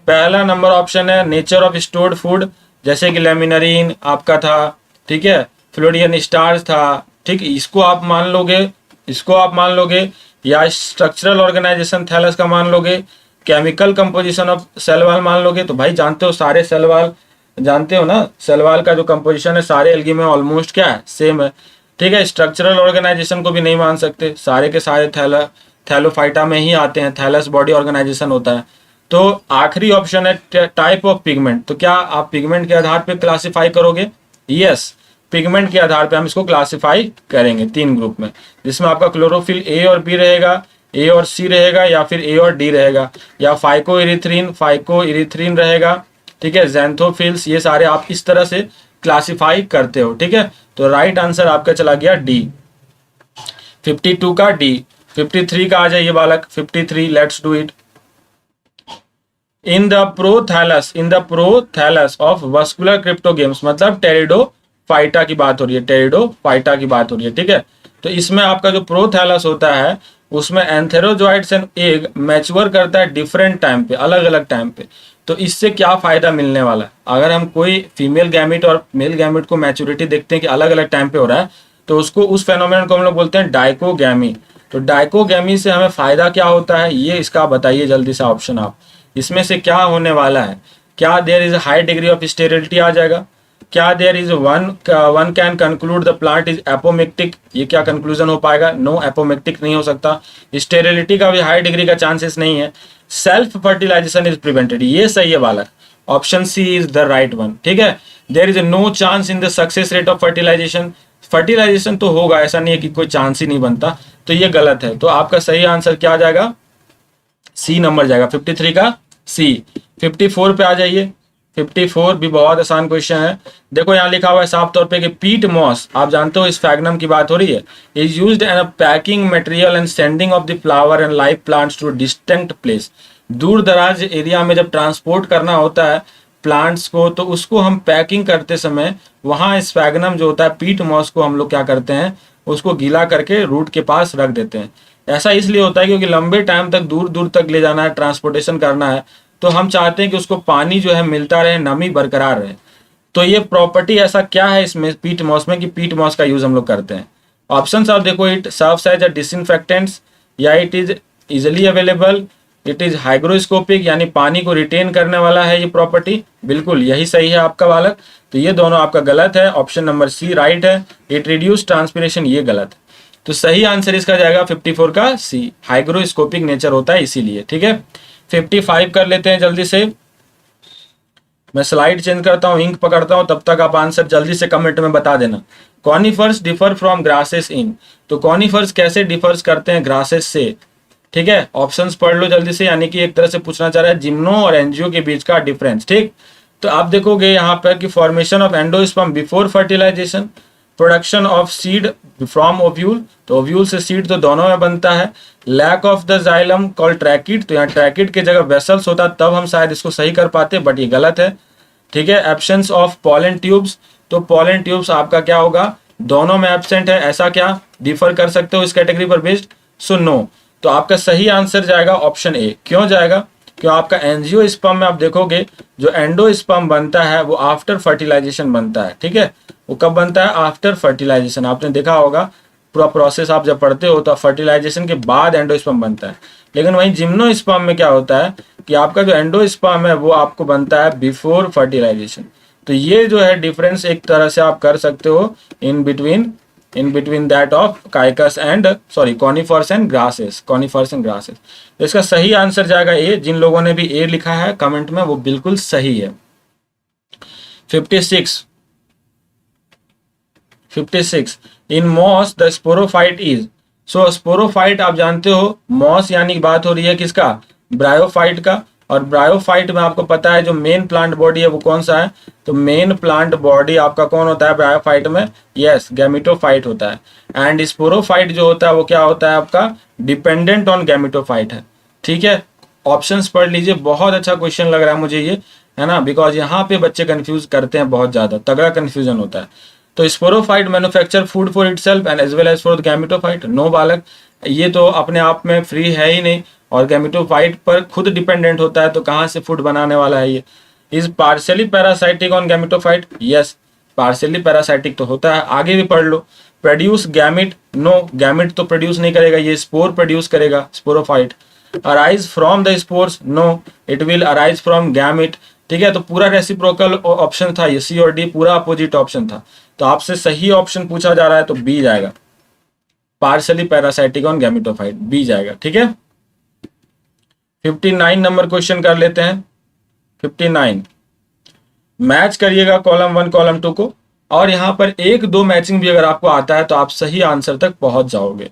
पहला नंबर ऑप्शन है नेचर ऑफ स्टोर्ड फूड, जैसे कि लेमिनरीन आपका था, ठीक है, फ्लोरियन स्टार्स था, ठीक, इसको आप मान लोगे, या स्ट्रक्चरल ऑर्गेनाइजेशन थैलस का मान लोगे, chemical composition of cell wall मान लोगे। तो भाई जानते हो सारे सेल वाल, जानते हो ना सेल वाल का जो कंपोजिशन है सारे एल्गी में ऑलमोस्ट क्या है, सेम है, ठीक है। स्ट्रक्चरल ऑर्गेनाइजेशन को भी नहीं मान सकते, सारे के सारे थैलोफाइटा में ही आते हैं, थैलस बॉडी ऑर्गेनाइजेशन होता है। तो आखिरी ऑप्शन है टाइप ऑफ पिगमेंट। तो क्या आप पिगमेंट के आधार पर क्लासिफाई करोगे? यस, पिगमेंट के आधार पे हम इसको क्लासिफाई करेंगे 3 ग्रुप में, जिसमें आपका क्लोरोफिल ए और बी रहेगा, ए और सी रहेगा, या फिर ए और डी रहेगा, या फाइकोइरिथ्रिन रहेगा, ठीक है, ज़ैंथोफिल्स, ये सारे आप इस तरह से क्लासिफाई करते हो, ठीक है। तो राइट आंसर आपका चला गया डी, 52 का डी। 53 का आ जाइए बालक, 53 let's do it. In the prothallus of vascular cryptogams, मतलब टेरिडोफाइटा की बात हो रही है, ठीक है। तो इसमें आपका जो प्रोथैलस होता है उसमें एंथेरोजोइट्स एंड एग मैच्योर करता है डिफरेंट टाइम पे, अलग अलग टाइम पे। तो इससे क्या फायदा मिलने वाला है? अगर हम कोई फीमेल गैमिट और मेल गैमिट को मैच्योरिटी देखते हैं कि अलग अलग टाइम पे हो रहा है, तो उसको, उस फेनोमेनन को हम लोग बोलते हैं डाइकोगैमी। तो डाइकोगैमी से हमें फायदा क्या होता है, ये इसका बताइए जल्दी से ऑप्शन आप। इसमें से क्या होने वाला है? क्या there is high degree of sterility आ जाएगा? क्या there is one can conclude the plant is apomictic? ये क्या कंक्लूजन हो पाएगा? नो, एपोमिक्टिक नहीं हो सकता। स्टेरिलिटी का भी हाई डिग्री का चांसेस नहीं है। सेल्फ फर्टिलाइजेशन इज प्रिवेंटेड, ये सही है बालक, option C is the right one, ठीक है। There is no chance in the success rate of fertilization, fertilization तो होगा, ऐसा नहीं है कि कोई चांस ही नहीं बनता, तो ये गलत है। तो आपका सही आंसर क्या आ जाएगा? सी नंबर जाएगा, 53 का सी। 54 पे आ जाइए, 54 भी बहुत आसान क्वेश्चन है। देखो यहाँ लिखा हुआ है साफ तौर पे कि पीट मॉस, आप जानते हो स्फैग्नम की बात हो रही है, is used an packing material and sending of the flower and live plants to distant place. दूर दराज एरिया में जब ट्रांसपोर्ट करना होता है प्लांट्स को, तो उसको हम पैकिंग करते समय वहाँ स्फैग्नम जो होता है, पीट मॉस को हम लोग क्या करते हैं, उसको गीला करके रूट के पास रख देते हैं। ऐसा इसलिए होता है क्योंकि लंबे टाइम तक दूर दूर तक ले जाना है, ट्रांसपोर्टेशन करना है, तो हम चाहते हैं कि उसको पानी जो है मिलता रहे, नमी बरकरार रहे। तो ये प्रॉपर्टी ऐसा क्या है इसमें पीट मॉस में कि पीट मॉस का यूज हम लोग करते हैं। ऑप्शंस आप देखो, it serves as a disinfectants, या it is easily available, it is hygroscopic, यानी पानी को रिटेन करने वाला है ये प्रॉपर्टी। बिल्कुल यही सही है आपका बालक। तो ये दोनों आपका गलत है, ऑप्शन नंबर सी राइट है। इट रिड्यूस ट्रांसपिरेशन, ये गलत है। तो सही आंसर इसका जाएगा 54 का सी, हाइग्रोस्कोपिक नेचर होता है इसीलिए, ठीक है। 55 कर लेते हैं जल्दी से, मैं स्लाइड चेंज करता हूं, इंक पकड़ता हूं, तब तक आप आंसर जल्दी से कमेंट में बता देना। कॉनिफर्स डिफर फ्रॉम ग्रासेस इन, तो कॉनिफर्स कैसे डिफर्स करते हैं ग्रासेस से, ठीक है। ऑप्शंस पढ़ लो जल्दी से, यानी कि एक तरह से पूछना चाह रहा है जिम्नो और एंजियो के बीच का डिफरेंस, ठीक। तो आप देखोगे यहाँ पर कि formation of endosperm before fertilization, production of seed from ovule, तो ओव्यूल से सीड तो दोनों में बनता है। Lack of the xylem call tracheid, तो यहाँ ट्रैकिड की जगह वेसल्स होता, तब हम शायद इसको सही कर पाते, बट ये गलत है, ठीक है। एब्सेंस ऑफ पॉलन ट्यूब्स, तो पॉलन ट्यूब्स आपका क्या होगा, दोनों में एब्सेंट है, ऐसा क्या डिफर कर सकते हो इस कैटेगरी पर बेस्ड? So no. तो आपका सही आंसर जाएगा ऑप्शन ए। क्यों जाएगा? क्यों आपका एंजियोस्पर्म में आप देखोगे जो एंडोस्पर्म बनता है वो आफ्टर फर्टिलाइजेशन बनता है, ठीक है। वो कब बनता है? After fertilization. आपने देखा होगा पूरा प्रोसेस आप जब पढ़ते हो तो फर्टिलाइजेशन के बाद एंडोस्पर्म बनता है। लेकिन वहीं जिम्नोस्पर्म में क्या होता है कि आपका जो एंडोस्पर्म है वो आपको बनता है बिफोर फर्टिलाइजेशन। तो ये जो है डिफरेंस एक तरह से आप कर सकते हो in between that of Cycas and conifers and grasses, तो इसका सही आंसर जाएगा ए। जिन लोगों ने भी ए लिखा है कमेंट में वो बिल्कुल सही है। 56 in moss the sporophyte is, so sporophyte आप जानते हो, मॉस यानी बात हो रही है किसका? ब्रायोफाइट का। और ब्रायोफाइट में आपको पता है जो मेन प्लांट बॉडी है वो कौन सा है? तो मेन प्लांट बॉडी आपका कौन होता है ब्रायोफाइट में? यस, गैमेटोफाइट होता है। एंड स्पोरोफाइट जो होता है वो क्या होता है आपका? डिपेंडेंट ऑन गैमेटोफाइट है, ठीक है। ऑप्शंस पढ़ लीजिए, बहुत अच्छा क्वेश्चन लग रहा है मुझे ये, है ना, बिकॉज यहाँ पे बच्चे कंफ्यूज करते हैं, बहुत ज्यादा तगड़ा कंफ्यूजन होता है। तो sporophyte manufacture food for itself and as well as for the gametophyte, no बालक, ये तो अपने आप में फ्री है ही नहीं, और गैमेटोफाइट पर खुद डिपेंडेंट होता है, तो कहाँ से फूड बनाने वाला है ये। Is partially parasitic on gametophyte, yes partially parasitic तो होता है, आगे भी पढ़ लो। प्रोड्यूस गैमिट, नो गैमिट तो प्रोड्यूस नहीं करेगा, ये स्पोर प्रोड्यूस करेगा sporophyte. Arise from the spores, no it will arise from gamete, ठीक है। तो पूरा रेसिप्रोकल ऑप्शन था ये, सी और डी पूरा अपोजिट ऑप्शन था, तो आपसे सही ऑप्शन पूछा जा रहा है तो बी जाएगा, partially parasitic on gametophyte, B जाएगा, ठीक है। 59 नंबर क्वेश्चन कर लेते हैं। 59 मैच करिएगा कॉलम 1 कॉलम 2 को, और यहां पर 1-2 मैचिंग भी अगर आपको आता है तो आप सही आंसर तक पहुंच जाओगे,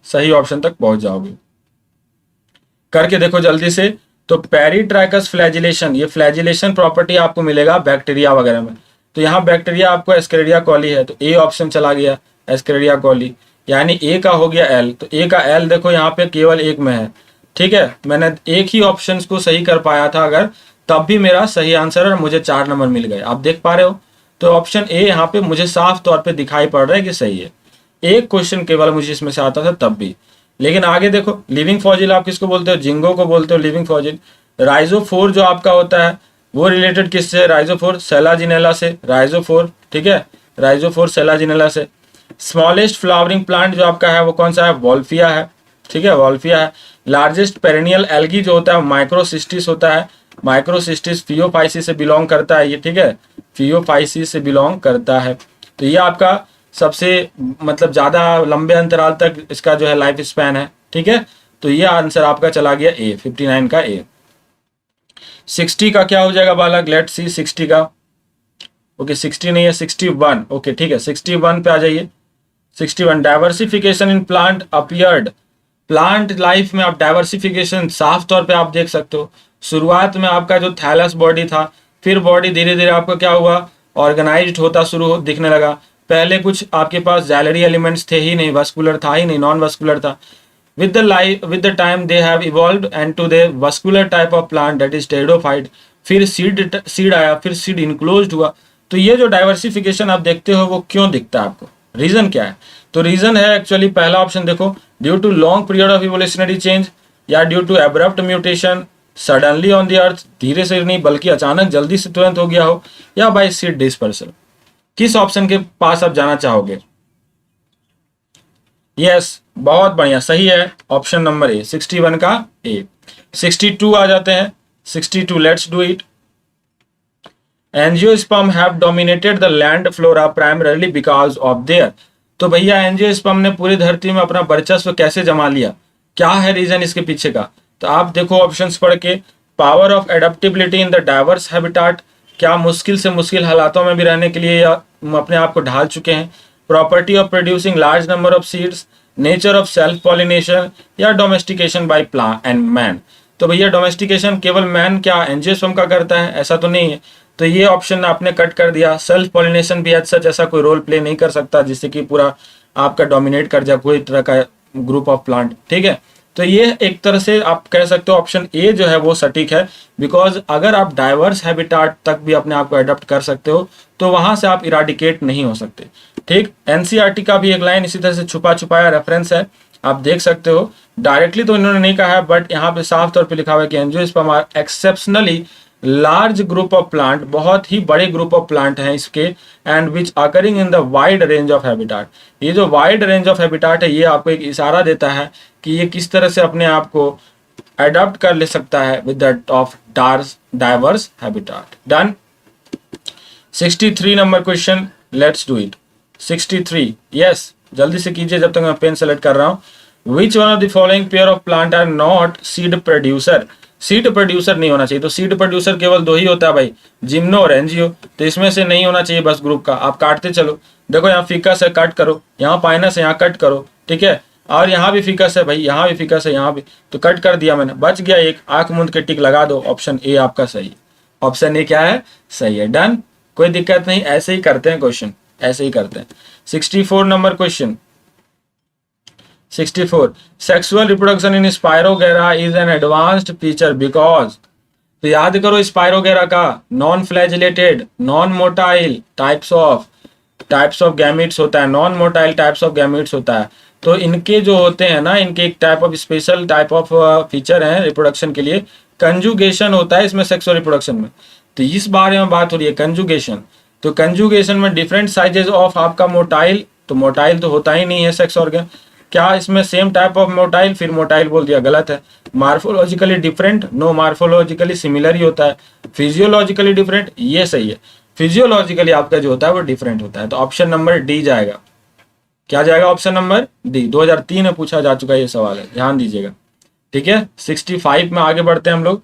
सही ऑप्शन तक पहुंच जाओगे। करके देखो जल्दी से। तो पेरिट्रैकस फ्लैजिलेशन, ये फ्लैजिलेशन प्रॉपर्टी आपको मिलेगा बैक्टीरिया वगैरह में, तो यहाँ बैक्टीरिया आपको एस्केरिडिया कॉली है, तो ए ऑप्शन चला गया एस्केरिडिया कॉली, यानी ए का हो गया एल, तो ए का एल देखो यहाँ पे केवल एक में है, ठीक है। मैंने एक ही ऑप्शन को सही कर पाया था अगर, तब भी मेरा सही आंसर और मुझे 4 नंबर मिल गए, आप देख पा रहे हो। तो ऑप्शन ए यहाँ पे मुझे साफ तौर पे दिखाई पड़ रहा है कि सही है। एक क्वेश्चन केवल मुझे इसमें से आता था तब भी, लेकिन आगे देखो। लिविंग फॉजिल आप किसको बोलते हो, जिंगो को बोलते हो लिविंग फॉजिल। राइजोफोर जो आपका होता है वो रिलेटेड किससे, राइजोफोर सेलाजिनेला से, राइजोफोर, ठीक है, राइजोफोर सेलाजिनेला से। स्मॉलेस्ट फ्लावरिंग प्लांट जो आपका है वो कौन सा है, वॉल्फिया है, ठीक है, वॉल्फिया है। लार्जेस्ट पेरेनियल एल्गी जो होता है माइक्रोसिस्टिस होता है, माइक्रोसिस्टिस फियोफाइसी से बिलोंग करता है ये, ठीक है, फियोफाइसी से बिलोंग करता है। तो ये आपका सबसे मतलब ज्यादा लंबे अंतराल तक इसका जो है लाइफ स्पैन है, ठीक है। तो ये आंसर आपका चला गया ए, 59 का ए। 60 का क्या हो जाएगा बालक, लेट सी 60 का, ओके 60 नहीं है 61, ओके ठीक है 61 पे आ जाइए। 61 diversification in plant appeared, plant life में आप डाइवर्सिफिकेशन साफ तौर पे आप देख सकते हो। शुरुआत में आपका जो थैलस बॉडी था, फिर बॉडी धीरे धीरे आपका क्या हुआ, ऑर्गेनाइज्ड होता शुरू दिखने लगा। पहले कुछ आपके पास जैलरी एलिमेंट्स थे ही नहीं, वस्कुलर था ही नहीं, नॉन वस्कुलर था। with the time they have evolved and to the vascular type of plant that is pteridophyte, फिर सीड आया, फिर सीड इनक्लोज्ड हुआ। तो ये जो डाइवर्सिफिकेशन आप देखते हो वो क्यों दिखता है आपको, रीजन क्या है? तो रीजन है एक्चुअली पहला ऑप्शन देखो, due to long period of evolutionary change, या due to abrupt mutation suddenly on the earth, धीरे से नहीं बल्कि अचानक जल्दी से तुरंत हो गया हो, या बाय सीड डिस्पर्सल। किस ऑप्शन के पास आप जाना चाहोगे? यस बहुत बढ़िया, सही है ऑप्शन नंबर ए, 61 का ए। 62 आ जाते हैं। 62 let's do it. Angiosperm have dominated the land flora primarily because of their. तो भैया एंजियोस्पर्म ने पूरी धरती में अपना वर्चस्व कैसे जमा लिया, क्या है रीजन इसके पीछे का? तो आप देखो ऑप्शंस पढ़ के। Power of adaptability in the diverse habitat, क्या मुश्किल से मुश्किल हालातों में भी रहने के लिए अपने आप को ढाल चुके हैं। Property of producing large number of seeds, nature of self pollination, या domestication by plant and man. तो भैया डोमेस्टिकेशन केवल मैन क्या एंजियोस्पर्म का करता है, ऐसा तो नहीं है। तो ये ऑप्शन आपने कट कर दिया। सेल्फ पॉलिनेशन भी सच ऐसा कोई रोल प्ले नहीं कर सकता जिससे कि पूरा आपका डोमिनेट कर जाए कोई तरह का ग्रुप ऑफ प्लांट, ठीक है। तो ये एक तरह से आप कह सकते हो ऑप्शन ए जो है वो सटीक है, बिकॉज अगर आप डाइवर्स हैबिटाट तक भी अपने आप को अडॉप्ट कर सकते हो तो वहां से आप इराडिकेट नहीं हो सकते, ठीक। एनसीईआरटी का भी एक लाइन इसी तरह से छुपा छुपाया रेफरेंस है, आप देख सकते हो। डायरेक्टली तो इन्होंने नहीं कहा है, बट यहाँ पे साफ तौर पे लिखा हुआ है कि angiosperm are exceptionally large group of plant, बहुत ही बड़े ग्रुप ऑफ प्लांट हैं इसके, and which occurring in the wide range of habitat. ये जो वाइड रेंज ऑफ हैबिटाट है ये आपको एक इशारा देता है कि ये किस तरह से अपने आप को अडॉप्ट कर ले सकता है with the of diverse habitat. Done. 63 number question, let's do it. 63 yes जल्दी से कीजिए जब तक मैं पेन सेलेक्ट कर रहा हूं। Which one of the following pair of plant are not seed producer, seed producer नहीं होना चाहिए। तो सीड प्रोड्यूसर केवल दो ही होता है भाई, जिम्नो और एंजियो, तो इसमें से नहीं होना चाहिए बस ग्रुप का। आप काटते चलो, देखो यहाँ फिकस है कट करो, यहाँ पाइनस है यहाँ कट करो, ठीक है, और यहाँ भी फिकस है भाई, यहाँ भी फिकस है यहाँ भी, तो कट कर दिया मैंने, बच गया एक, आंख मूंद के टिक लगा दो, ऑप्शन ए आपका सही। ऑप्शन ए क्या है? सही है। डन, कोई दिक्कत नहीं, ऐसे ही करते हैं क्वेश्चन, ऐसे ही करते हैं। 64 number question, 64 sexual reproduction in spirogyra is an advanced feature because, तो याद करो स्पायरोगेरा का non flagellated non motile types of gametes होता है, non motile types of gametes होता है। तो इनके जो होते हैं ना, इनके एक type of special type of feature है रिप्रोडक्शन के लिए, कंजुगेशन होता है इसमें सेक्सुअल रिप्रोडक्शन में। तो इस बारे में बात हो रही है कंजुगेशन। तो कंजुगेशन में डिफरेंट साइजेस ऑफ आपका मोटाइल, तो मोटाइल तो होता ही नहीं है सेक्स ऑर्गन, क्या इसमें सेम टाइप ऑफ मोटाइल, फिर मोटाइल बोल दिया, गलत है। Morphologically different, no, morphologically similar ही होता है। फिजियोलॉजिकली डिफरेंट, ये सही है, फिजियोलॉजिकली आपका जो होता है वो डिफरेंट होता है। तो ऑप्शन नंबर डी जाएगा, क्या जाएगा ऑप्शन नंबर डी। 2003 में पूछा जा चुका ये सवाल है, ध्यान दीजिएगा, ठीक है। 65 में आगे बढ़ते हैं हम लोग।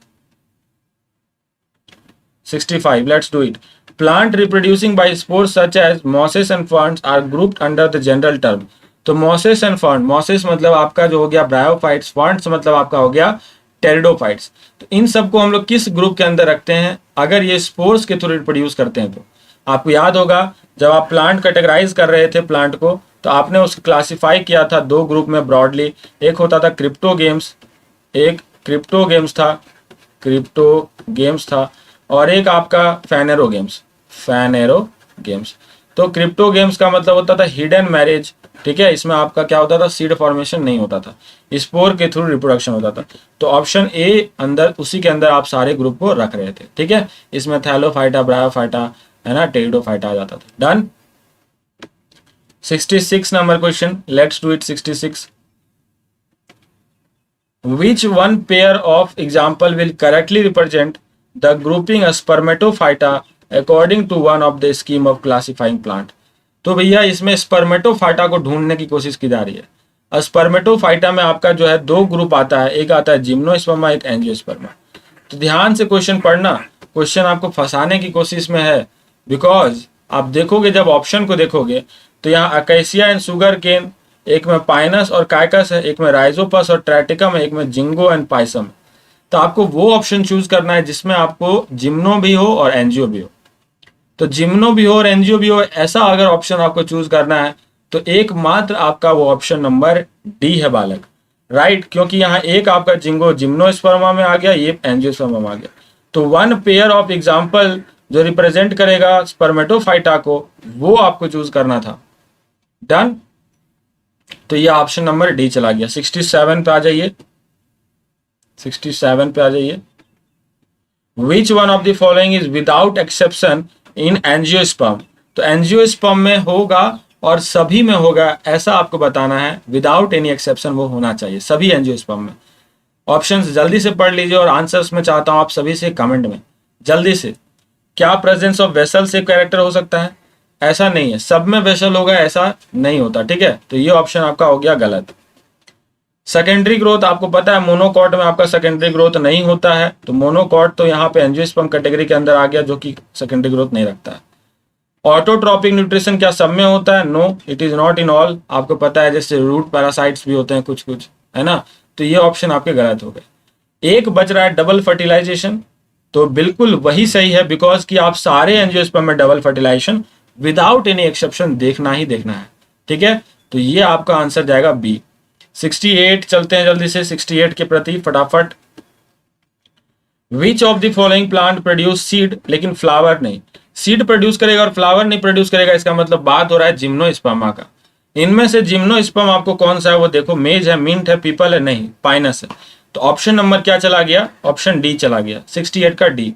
65, let's do it. Plant reproducing by spores such as mosses and ferns are grouped under the general term. तो मॉसेस एंड फर्न, मॉसेस मतलब आपका जो हो गया ब्रायोफाइट्स, फर्न्स मतलब आपका हो गया टेरिडोफाइट्स। तो इन सबको हम लोग किस ग्रुप के अंदर रखते हैं अगर ये स्पोर्स के थ्रू रिप्रोड्यूस करते हैं? तो आपको याद होगा जब आप प्लांट कैटेगराइज कर रहे थे प्लांट को, तो आपने उसको क्लासिफाई किया था दो ग्रुप में ब्रॉडली। एक होता था क्रिप्टोगेम्स, एक क्रिप्टोगेम्स था, और एक आपका फेनेरोगेम्स। तो क्रिप्टोगेम्स का मतलब होता था हिडन मैरिज, ठीक है। इसमें आपका क्या होता था, सीड फॉर्मेशन नहीं होता था, स्पोर के थ्रू रिप्रोडक्शन होता था। तो ऑप्शन ए अंदर, उसी के अंदर आप सारे ग्रुप को रख रहे थे, ठीक है। इसमें थैलोफाइटा, ब्रायोफाइटा है ना, टेरिडोफाइटा आ जाता था। Done. 66 number question, let's do it. 66, which one pair of example will correctly represent the grouping spermatophyta according to one of the scheme of classifying plant? तो भैया इसमें स्पर्मेटोफाइटा को ढूंढने की कोशिश की जा रही है। स्पर्मेटोफाइटा में आपका जो है दो ग्रुप आता है, एक आता है जिम्नोस्पर्मा, एक एंजियोस्पर्मा। तो ध्यान से क्वेश्चन पढ़ना, क्वेश्चन आपको फंसाने की कोशिश में है। बिकॉज आप देखोगे, जब ऑप्शन को देखोगे तो यहाँ अकेसिया एंड सुगर केन, एक में पाइनस और काइकस है, एक में राइजोपस और ट्रैटिकम है, एक में जिंगो एंड पाइसम। तो आपको वो ऑप्शन चूज करना है जिसमें आपको जिम्नो भी हो और एनजियो भी हो। तो जिम्नो भी हो और एनजियो भी हो, ऐसा अगर ऑप्शन आपको चूज करना है तो एकमात्र आपका वो ऑप्शन नंबर डी है बालक, राइट। क्योंकि यहाँ एक आपका जिंगो जिम्नोस्पर्मा में आ गया, ये एंजियोस्पर्मा में आ गया। तो वन पेयर ऑफ एग्जाम्पल जो रिप्रेजेंट करेगा स्पर्मेटोफाइटा को, वो आपको चूज करना था। डन। तो ये ऑप्शन नंबर डी चला गया। 67 पे आ जाइए, 67 पे आ जाइए। विच one of the following is without exception in angiosperm? तो एंजियोस्पर्म में होगा और सभी में होगा, ऐसा आपको बताना है। विदाउट एनी एक्सेप्शन वो होना चाहिए सभी एंजियोस्पर्म में। ऑप्शंस जल्दी से पढ़ लीजिए और आंसर्स में चाहता हूं आप सभी से कमेंट में जल्दी से। क्या प्रेजेंस ऑफ वेसल से कैरेक्टर हो सकता है? ऐसा नहीं है, सब में वेसल होगा ऐसा नहीं होता, ठीक है। तो ये ऑप्शन आपका हो गया गलत। सेकेंडरी ग्रोथ आपको पता है मोनोकॉट में आपका सेकेंडरी ग्रोथ नहीं होता है, तो मोनोकॉट तो यहाँ पे एंजियोस्पर्म कैटेगरी के अंदर आ गया जो कि सेकेंडरी ग्रोथ नहीं रखता है। ऑटोट्रॉपिक न्यूट्रिशन क्या सब में होता है? No, it is not in all. आपको पता है जैसे रूट पैरासाइट्स भी होते हैं कुछ कुछ, है ना। तो ये ऑप्शन आपके गलत हो गए। एक बच रहा है डबल फर्टिलाइजेशन, तो बिल्कुल वही सही है, बिकॉज कि आप सारे एंजियोस्पर्म में double fertilization without any exception देखना ही देखना है, ठीक है। तो ये आपका आंसर जाएगा बी। 68 चलते हैं जल्दी से 68 के प्रति फटाफट। विच of the following plant produce seed, लेकिन फ्लावर नहीं। सीड प्रोड्यूस करेगा और फ्लावर नहीं प्रोड्यूस करेगा, इसका मतलब बात हो रहा है जिम्नोस्पर्मा का। इनमें से जिम्नोस्पर्म आपको कौन सा है वो देखो, मेज है, मिंट है, पीपल है, नहीं पाइनस है। तो ऑप्शन नंबर क्या चला गया? ऑप्शन डी चला गया, 68 का डी।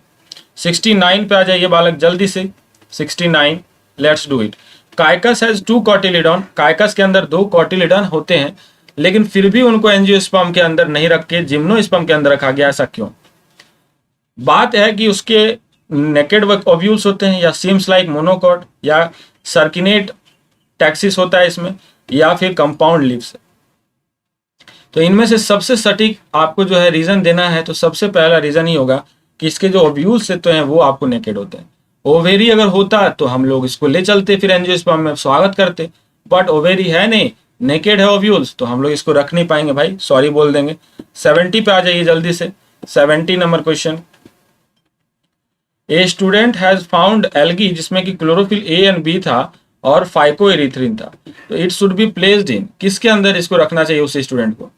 69 पे आ जाइए बालक जल्दी से। 69, let's do it. Cycas has 2 cotyledon, Cycas के अंदर 2 कॉटिलिडॉन होते हैं, लेकिन फिर भी उनको एंजियोस्पर्म के अंदर नहीं रख के जिम्नोस्पर्म के अंदर रखा गया, ऐसा क्यों? बात है कि उसके नेकेड ओव्यूल्स होते हैं, या सीम्स लाइक मोनोकॉट, या सर्किनेट टैक्सिस होता है इसमें, या फिर कंपाउंड लीव्स। तो इनमें से सबसे सटीक आपको जो है रीजन देना है, तो सबसे पहला रीजन ही होगा कि इसके जो ओव्यूल्स होते हैं वो आपको नेकेड होते हैं। ओवेरी अगर होता तो हम लोग इसको ले चलते, फिर एंजियोस्पर्म में स्वागत करते, बट ओवेरी है नहीं, नेकेड है ओव्यूल्स, तो हम लोग इसको रख नहीं पाएंगे भाई, सॉरी बोल देंगे। 70 पे आ जाइए जल्दी से। 70 number question. A student has found algae जिसमें कि क्लोरोफिल ए एंड बी था और फाइकोइरिथ्रिन था। तो it should be placed in, किसके अंदर इसको रखना चाहिए उस स्टूडेंट को।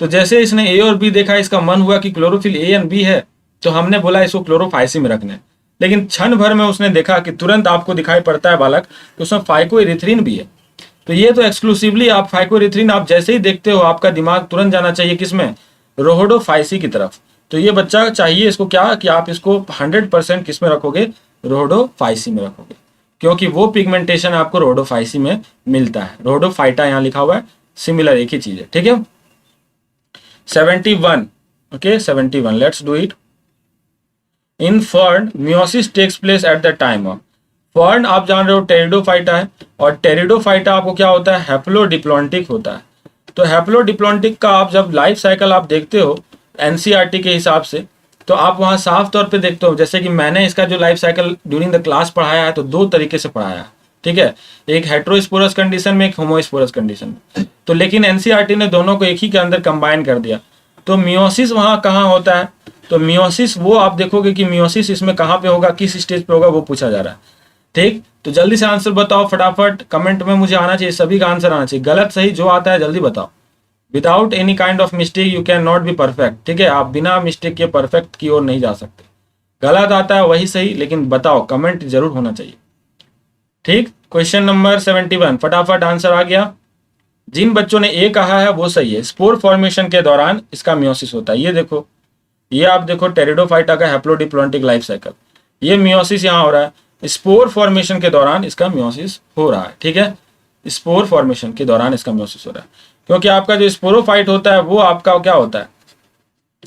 तो जैसे इसने ए और बी देखा, इसका मन हुआ कि क्लोरोफिल ए एंड बी है, तो हमने बोला इसको क्लोरोफाइसिन में रखना है। लेकिन क्षण भर में उसने देखा कि तुरंत आपको दिखाई पड़ता है बालक कि उसमें फाइकोइरिथ्रिन भी है। तो ये तो एक्सक्लूसिवली आप फाइकोइरिथ्रिन आप जैसे ही देखते हो आपका दिमाग तुरंत जाना चाहिए किसमें, रोहोडोफाइसी की तरफ। तो ये बच्चा चाहिए इसको क्या कि आप इसको 100% किस में रखोगे, रोहोडोफाइसी में रखोगे, क्योंकि वो पिगमेंटेशन आपको रोहोडोफाइसी में मिलता है। रोहोडोफाइटा यहाँ लिखा हुआ है, सिमिलर एक ही चीज है, ठीक है। 71, okay 71, let's do it. In fern meiosis takes place at the time of, fern आप जान रहे हो टेरिडोफाइटा है, और टेरिडोफाइटा आपको क्या होता है, हैप्लोडिप्लॉन्टिक होता है। तो हैप्लोडिप्लॉन्टिक का आप जब लाइफ साइकिल आप देखते हो एनसीईआरटी के हिसाब से, तो आप वहाँ साफ तौर पे देखते हो, जैसे कि मैंने इसका जो life cycle during the class पढ़ाया है, तो 2 तरीके से पढ़ाया है, ठीक है, एक हेट्रोस्पोरस कंडीशन में, एक होमोस्पोरस कंडीशन में। तो लेकिन एनसीईआरटी ने दोनों को एक ही के अंदर कंबाइन कर दिया। तो मियोसिस वहाँ कहाँ होता है, तो मियोसिस वो आप देखोगे कि मियोसिस इसमें कहाँ पे होगा, किस स्टेज पे होगा, वो पूछा जा रहा है, ठीक। तो जल्दी से आंसर बताओ फटाफट, कमेंट में मुझे आना चाहिए, सभी का आंसर आना चाहिए, गलत सही जो आता है जल्दी बताओ। Without any kind of mistake you can not be perfect, ठीक है, आप बिना मिस्टेक के परफेक्ट की ओर नहीं जा सकते। गलत आता है वही सही, लेकिन बताओ, कमेंट जरूर होना चाहिए, ठीक। क्वेश्चन नंबर 71, फटाफट आंसर आ गया। जिन बच्चों ने ए कहा है वो सही है। स्पोर फॉर्मेशन के दौरान इसका मियोसिस होता है, ये देखो, ये आप देखो टेरिडोफाइटा का हैप्लोडिप्लॉन्टिक लाइफ साइकिल, ये मियोसिस यहाँ हो रहा है, स्पोर फॉर्मेशन के दौरान इसका मियोसिस हो रहा है, ठीक है, स्पोर फॉर्मेशन के दौरान इसका मियोसिस हो रहा है, क्योंकि आपका जो स्पोरोफाइट होता है वो आपका क्या होता है,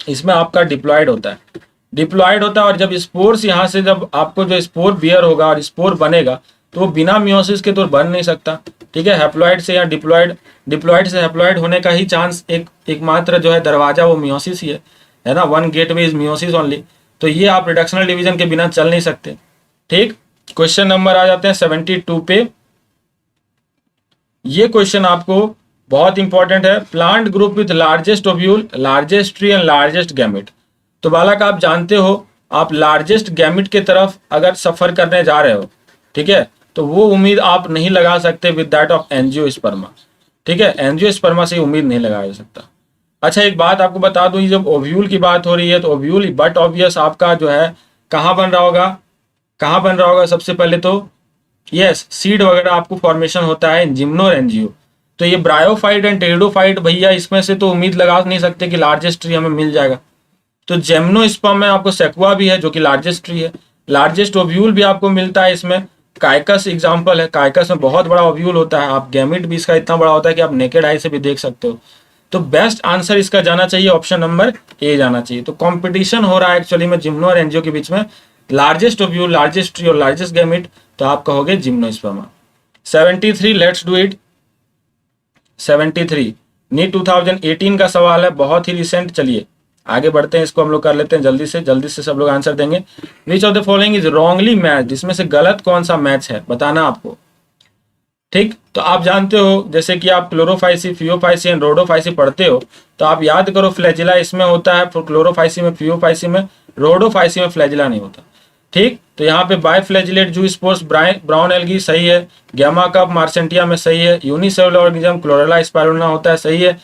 इसमें आपका डिप्लॉयड होता है, डिप्लॉयड होता है। और जब स्पोर्स यहाँ से, जब आपको जो स्पोर बियर होगा और स्पोर बनेगा, तो वो बिना मियोसिस के तो बन नहीं सकता, ठीक है। हैप्लॉइड से या डिप्लॉयड, डिप्लॉयड से हैप्लॉइड होने का ही चांस एकमात्र जो है दरवाजा वो मियोसिस ही है ना, one gateway is meiosis only. तो ये आप रिडक्शनल डिवीजन के बिना चल नहीं सकते, ठीक। क्वेश्चन नंबर आ जाते हैं 72 पे। ये क्वेश्चन आपको बहुत इंपॉर्टेंट है। Plant group with largest ovule, largest tree and largest gamete. तो बालक आप जानते हो, आप लार्जेस्ट गैमेट की तरफ अगर सफर करने जा रहे हो, ठीक है, तो वो उम्मीद आप नहीं लगा सकते विद दैट ऑफ एंजियोस्पर्मा, ठीक है, एंजियोस्पर्मा से उम्मीद नहीं लगाया जा सकता। अच्छा एक बात आपको बता दूं, जब ओव्यूल की बात हो रही है तो ओव्यूल बट ऑब्वियस आपका जो है कहाँ बन रहा होगा, कहाँ बन रहा होगा, सबसे पहले तो यस सीड वगैरह आपको फॉर्मेशन होता है जिम्नो और एंजियो। तो ये ब्रायोफाइट एंड टेरिडोफाइट भैया, इसमें से तो उम्मीद लगा नहीं सकते कि लार्जेस्ट ट्री हमें मिल जाएगा। तो जेम्नोस्पर्म में आपको सेक्वा भी है जो कि लार्जेस्ट ट्री है, लार्जेस्ट ओव्यूल भी आपको मिलता है इसमें। काइकस एग्जाम्पल है, काइकस में बहुत बड़ा ओव्यूल होता है, आप गैमिट भी इसका इतना बड़ा होता है कि आप नेकेड आई से भी देख सकते हो। तो बेस्ट आंसर इसका जाना चाहिए ऑप्शन नंबर ए जाना चाहिए। तो कंपटीशन हो रहा है एक्चुअली में जिम्नो और एंजियो के बीच में, लार्जेस्ट ओव्यूल, लार्जेस्ट ट्री और लार्जेस्ट गैमिट, तो आप कहोगे जिम्नोस्पर्मा। 73, लेट्स डू इट। 73 नीट 2018 का सवाल है, बहुत ही रिसेंट। चलिए आगे बढ़ते हैं, इसको हम लोग कर लेते हैं जल्दी से सब लोग आंसर देंगे। विच of the following is wrongly match, इसमें से गलत कौन सा मैच है बताना आपको, ठीक। तो आप जानते हो जैसे कि आप क्लोरोफाइसी, फियोफाइसी एंड रोडोफाइसी पढ़ते हो, तो आप याद करो फ्लैजिला इसमें होता है, क्लोरोफाइसी में, फियोफाइसी में, रोडोफाइसी में फ्लैजिला नहीं होता, ठीक। तो यहाँ पे बायफ्लैजिलेट जू स्पोर्स ब्राउन एल्गी सही है, गैमा कप मार्सेंटिया में सही है, यूनिसेलुलर ऑर्गेनिज्म क्लोरेला स्पाइरुलिना होता है सही है,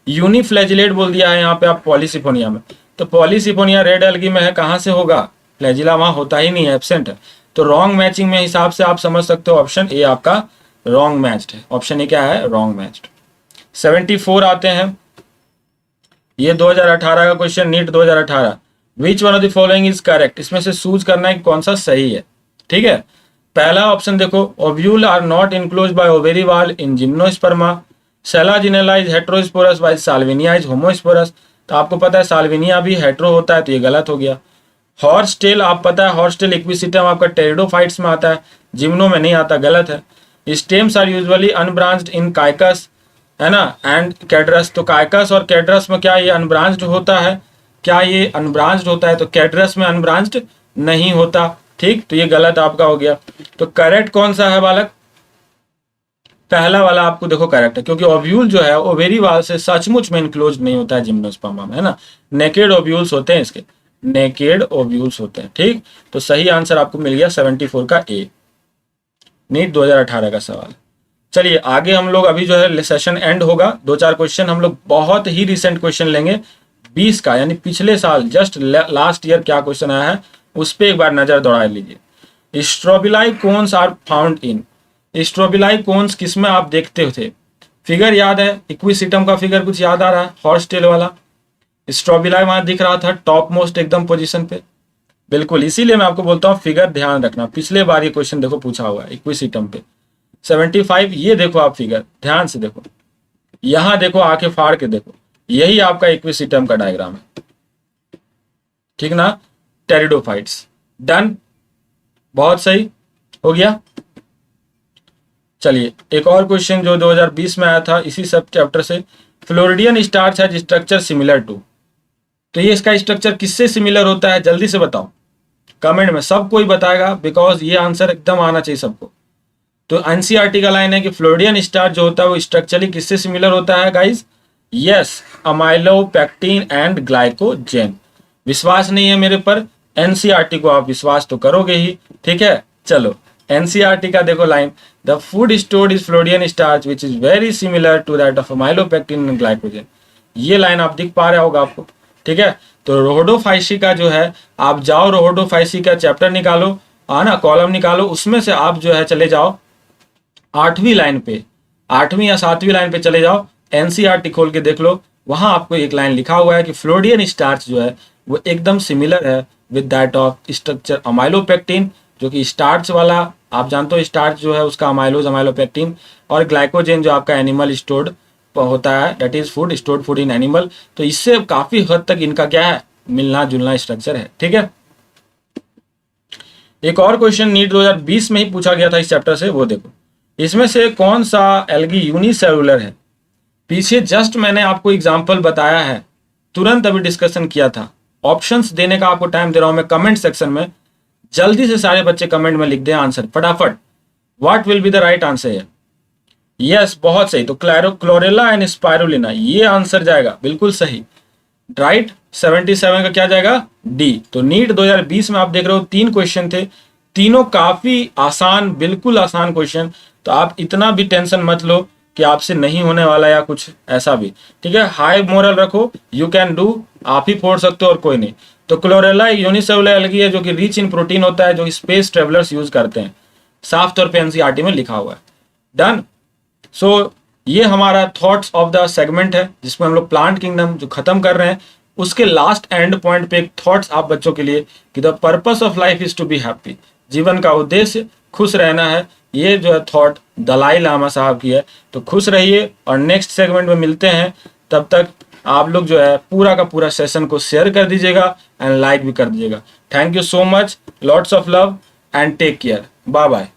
यूनिफ्लैजिलेट बोल दिया है यहाँ पे आप पॉलीसिफोनिया में। तो पॉलीसिफोनिया रेड एल्गी में है, कहाँ से होगा, फ्लैजिला वहाँ होता ही नहीं है, एब्सेंट है। तो रॉन्ग मैचिंग में हिसाब से आप समझ सकते हो ऑप्शन ए आपका रॉन्ग मैच्ड है, ऑप्शन ए क्या है, रॉन्ग मैच्ड। 74 आते हैं, ये 2018 का question, NEET 2018। Which one of the following is correct, इसमें से चूज करना है कौन सा सही है, ठीक है। पहला ऑप्शन देखो, ovule are not enclosed by ovary wall in gymnospermae, Selaginella is heterosporous by Salvinia is homosporous. तो आपको पता है साल्विनिया भी हेट्रो होता है, तो ये गलत हो गया। हॉर्सटेल आप पता है, हॉर्सटेल इक्विसिटम आपका टेरिडोफाइट्स में आता है, जिम्नो में नहीं आता, गलत है। Stems are usually unbranched in cycas, है ना, एंड कैड्रस। तो काइकस और कैड्रस में क्या ये अनब्रांच्ड होता है, क्या ये अनब्रांच्ड होता है, तो कैड्रस में अनब्रांच्ड नहीं होता, ठीक। तो ये गलत आपका हो गया। तो करेक्ट कौन सा है बालक, पहला वाला आपको देखो करेक्ट है, क्योंकि ओव्यूल जो है ओवेरी वाल से सचमुच में इनक्लोज नहीं होता है जिम्नोस्पर्मा में, है ना, नेकेड ओव्यूल्स होते हैं इसके, नेकेड ओव्यूल्स होते हैं, ठीक। तो सही आंसर आपको मिल गया 74 का ए। नीट 2018 का सवाल। चलिए आगे हम लोग अभी जो है सेशन एंड होगा, 2-4 क्वेश्चन हम लोग बहुत ही रिसेंट क्वेश्चन लेंगे 20 का, यानी पिछले साल जस्ट लास्ट ईयर क्या क्वेश्चन आया है उस पर एक बार नजर दौड़ा लीजिए। Strobili cones are found in, strobili cones किस में आप देखते थे? फिगर याद है, इक्विसिटम का फिगर कुछ याद आ रहा है, हॉर्स टेल वाला, स्ट्रोबिलाई वहां दिख रहा था टॉप मोस्ट एकदम पोजीशन पे, बिल्कुल। इसीलिए मैं आपको बोलता हूँ फिगर ध्यान रखना, पिछले बार ये क्वेश्चन देखो पूछा हुआ है इक्विसिटम पे 75, ये देखो आप फिगर ध्यान से देखो, यहां देखो आके फाड़ के देखो, यही आपका इक्विसिटम का डायग्राम है, ठीक ना। टेरिडोफाइट्स, डन, बहुत सही हो गया। चलिए एक और क्वेश्चन जो 2020 में आया था इसी सब चैप्टर से, फ्लोरिडियन स्टार्च है स्ट्रक्चर सिमिलर टू, तो ये इसका स्ट्रक्चर किससे सिमिलर होता है जल्दी से बताओ कमेंट में, सब कोई बताएगा बिकॉज ये आंसर एकदम आना चाहिए सबको। तो एनसीईआरटी का लाइन है कि फ्लोरिडियन स्टार्च जो होता है वो स्ट्रक्चरली किससे सिमिलर होता है guys? Yes, amylopectin and glycogen. विश्वास नहीं है मेरे पर, एनसीईआरटी को आप विश्वास तो करोगे ही, ठीक है। चलो एनसीईआरटी का देखो line, the food stored is floridean starch which is very similar to that of amylopectin and glycogen. ये लाइन आप दिख पा रहे होगा आपको, ठीक है। तो रोहोडोफाइसी का जो है, आप जाओ रोहोडोफाइसी का चैप्टर निकालो, ना कॉलम निकालो, उसमें से आप जो है चले जाओ 8वीं लाइन पे, 8वीं या 7वीं लाइन पे चले जाओ, एनसीईआरटी खोल के देख लो, वहां आपको एक लाइन लिखा हुआ है कि फ्लोरिडियन स्टार्च जो है वो एकदम सिमिलर है with that of structure amylopectin, जो कि स्टार्च वाला आप जानते हो, स्टार्च जो है उसका अमाइलोज अमाइलोपेक्टिन, और ग्लाइकोजेन जो आपका एनिमल स्टोर्ड होता है, that is food stored food in animal. तो इससे काफी हद तक इनका क्या है, मिलना जुलना स्ट्रक्चर है, ठीक है। एक और क्वेश्चन नीट 2020 में ही पूछा गया था इस चैप्टर से, वो देखो, इसमें से कौन सा एल्गी यूनिसेलुलर है? पीछे जस्ट मैंने आपको एग्जांपल बताया है, तुरंत अभी डिस्कशन किया था। ऑप्शंस देने का आपको टाइम दे रहा हूं मैं कमेंट सेक्शन में, जल्दी से सारे बच्चे कमेंट में लिख दें आंसर फटाफट। What will be the right answer है? यस, बहुत सही। तो क्लोरेला एंड स्पाइरुलिना, ये आंसर जाएगा बिल्कुल सही, राइट। 77 का क्या जाएगा? डी। तो नीट 2020 में आप देख रहे हो 3 क्वेश्चन थे, तीनों काफी आसान, बिल्कुल आसान क्वेश्चन। तो आप इतना भी टेंशन मत लो कि आपसे नहीं होने वाला या कुछ ऐसा भी, ठीक है। हाई मोरल रखो, यू कैन डू, आप ही फोड़ सकते हो और कोई नहीं। तो क्लोरेला यूनिसेलुलर एल्गी है जो कि रिच इन प्रोटीन होता है, जो स्पेस ट्रेवलर्स यूज करते हैं, साफ तौर पे एनसीईआरटी में लिखा हुआ है, डन। सो ये हमारा थॉट्स ऑफ द सेगमेंट है जिसमें हम लोग प्लांट किंगडम जो खत्म कर रहे हैं, उसके लास्ट एंड पॉइंट पे एक थॉट्स आप बच्चों के लिए कि the purpose of life is to be happy, जीवन का उद्देश्य खुश रहना है। ये जो है थॉट दलाई लामा साहब की है। तो खुश रहिए और नेक्स्ट सेगमेंट में मिलते हैं, तब तक आप लोग जो है पूरा का पूरा सेशन को शेयर कर दीजिएगा एंड लाइक भी कर दीजिएगा। Thank you so much, lots of love and take care, bye bye.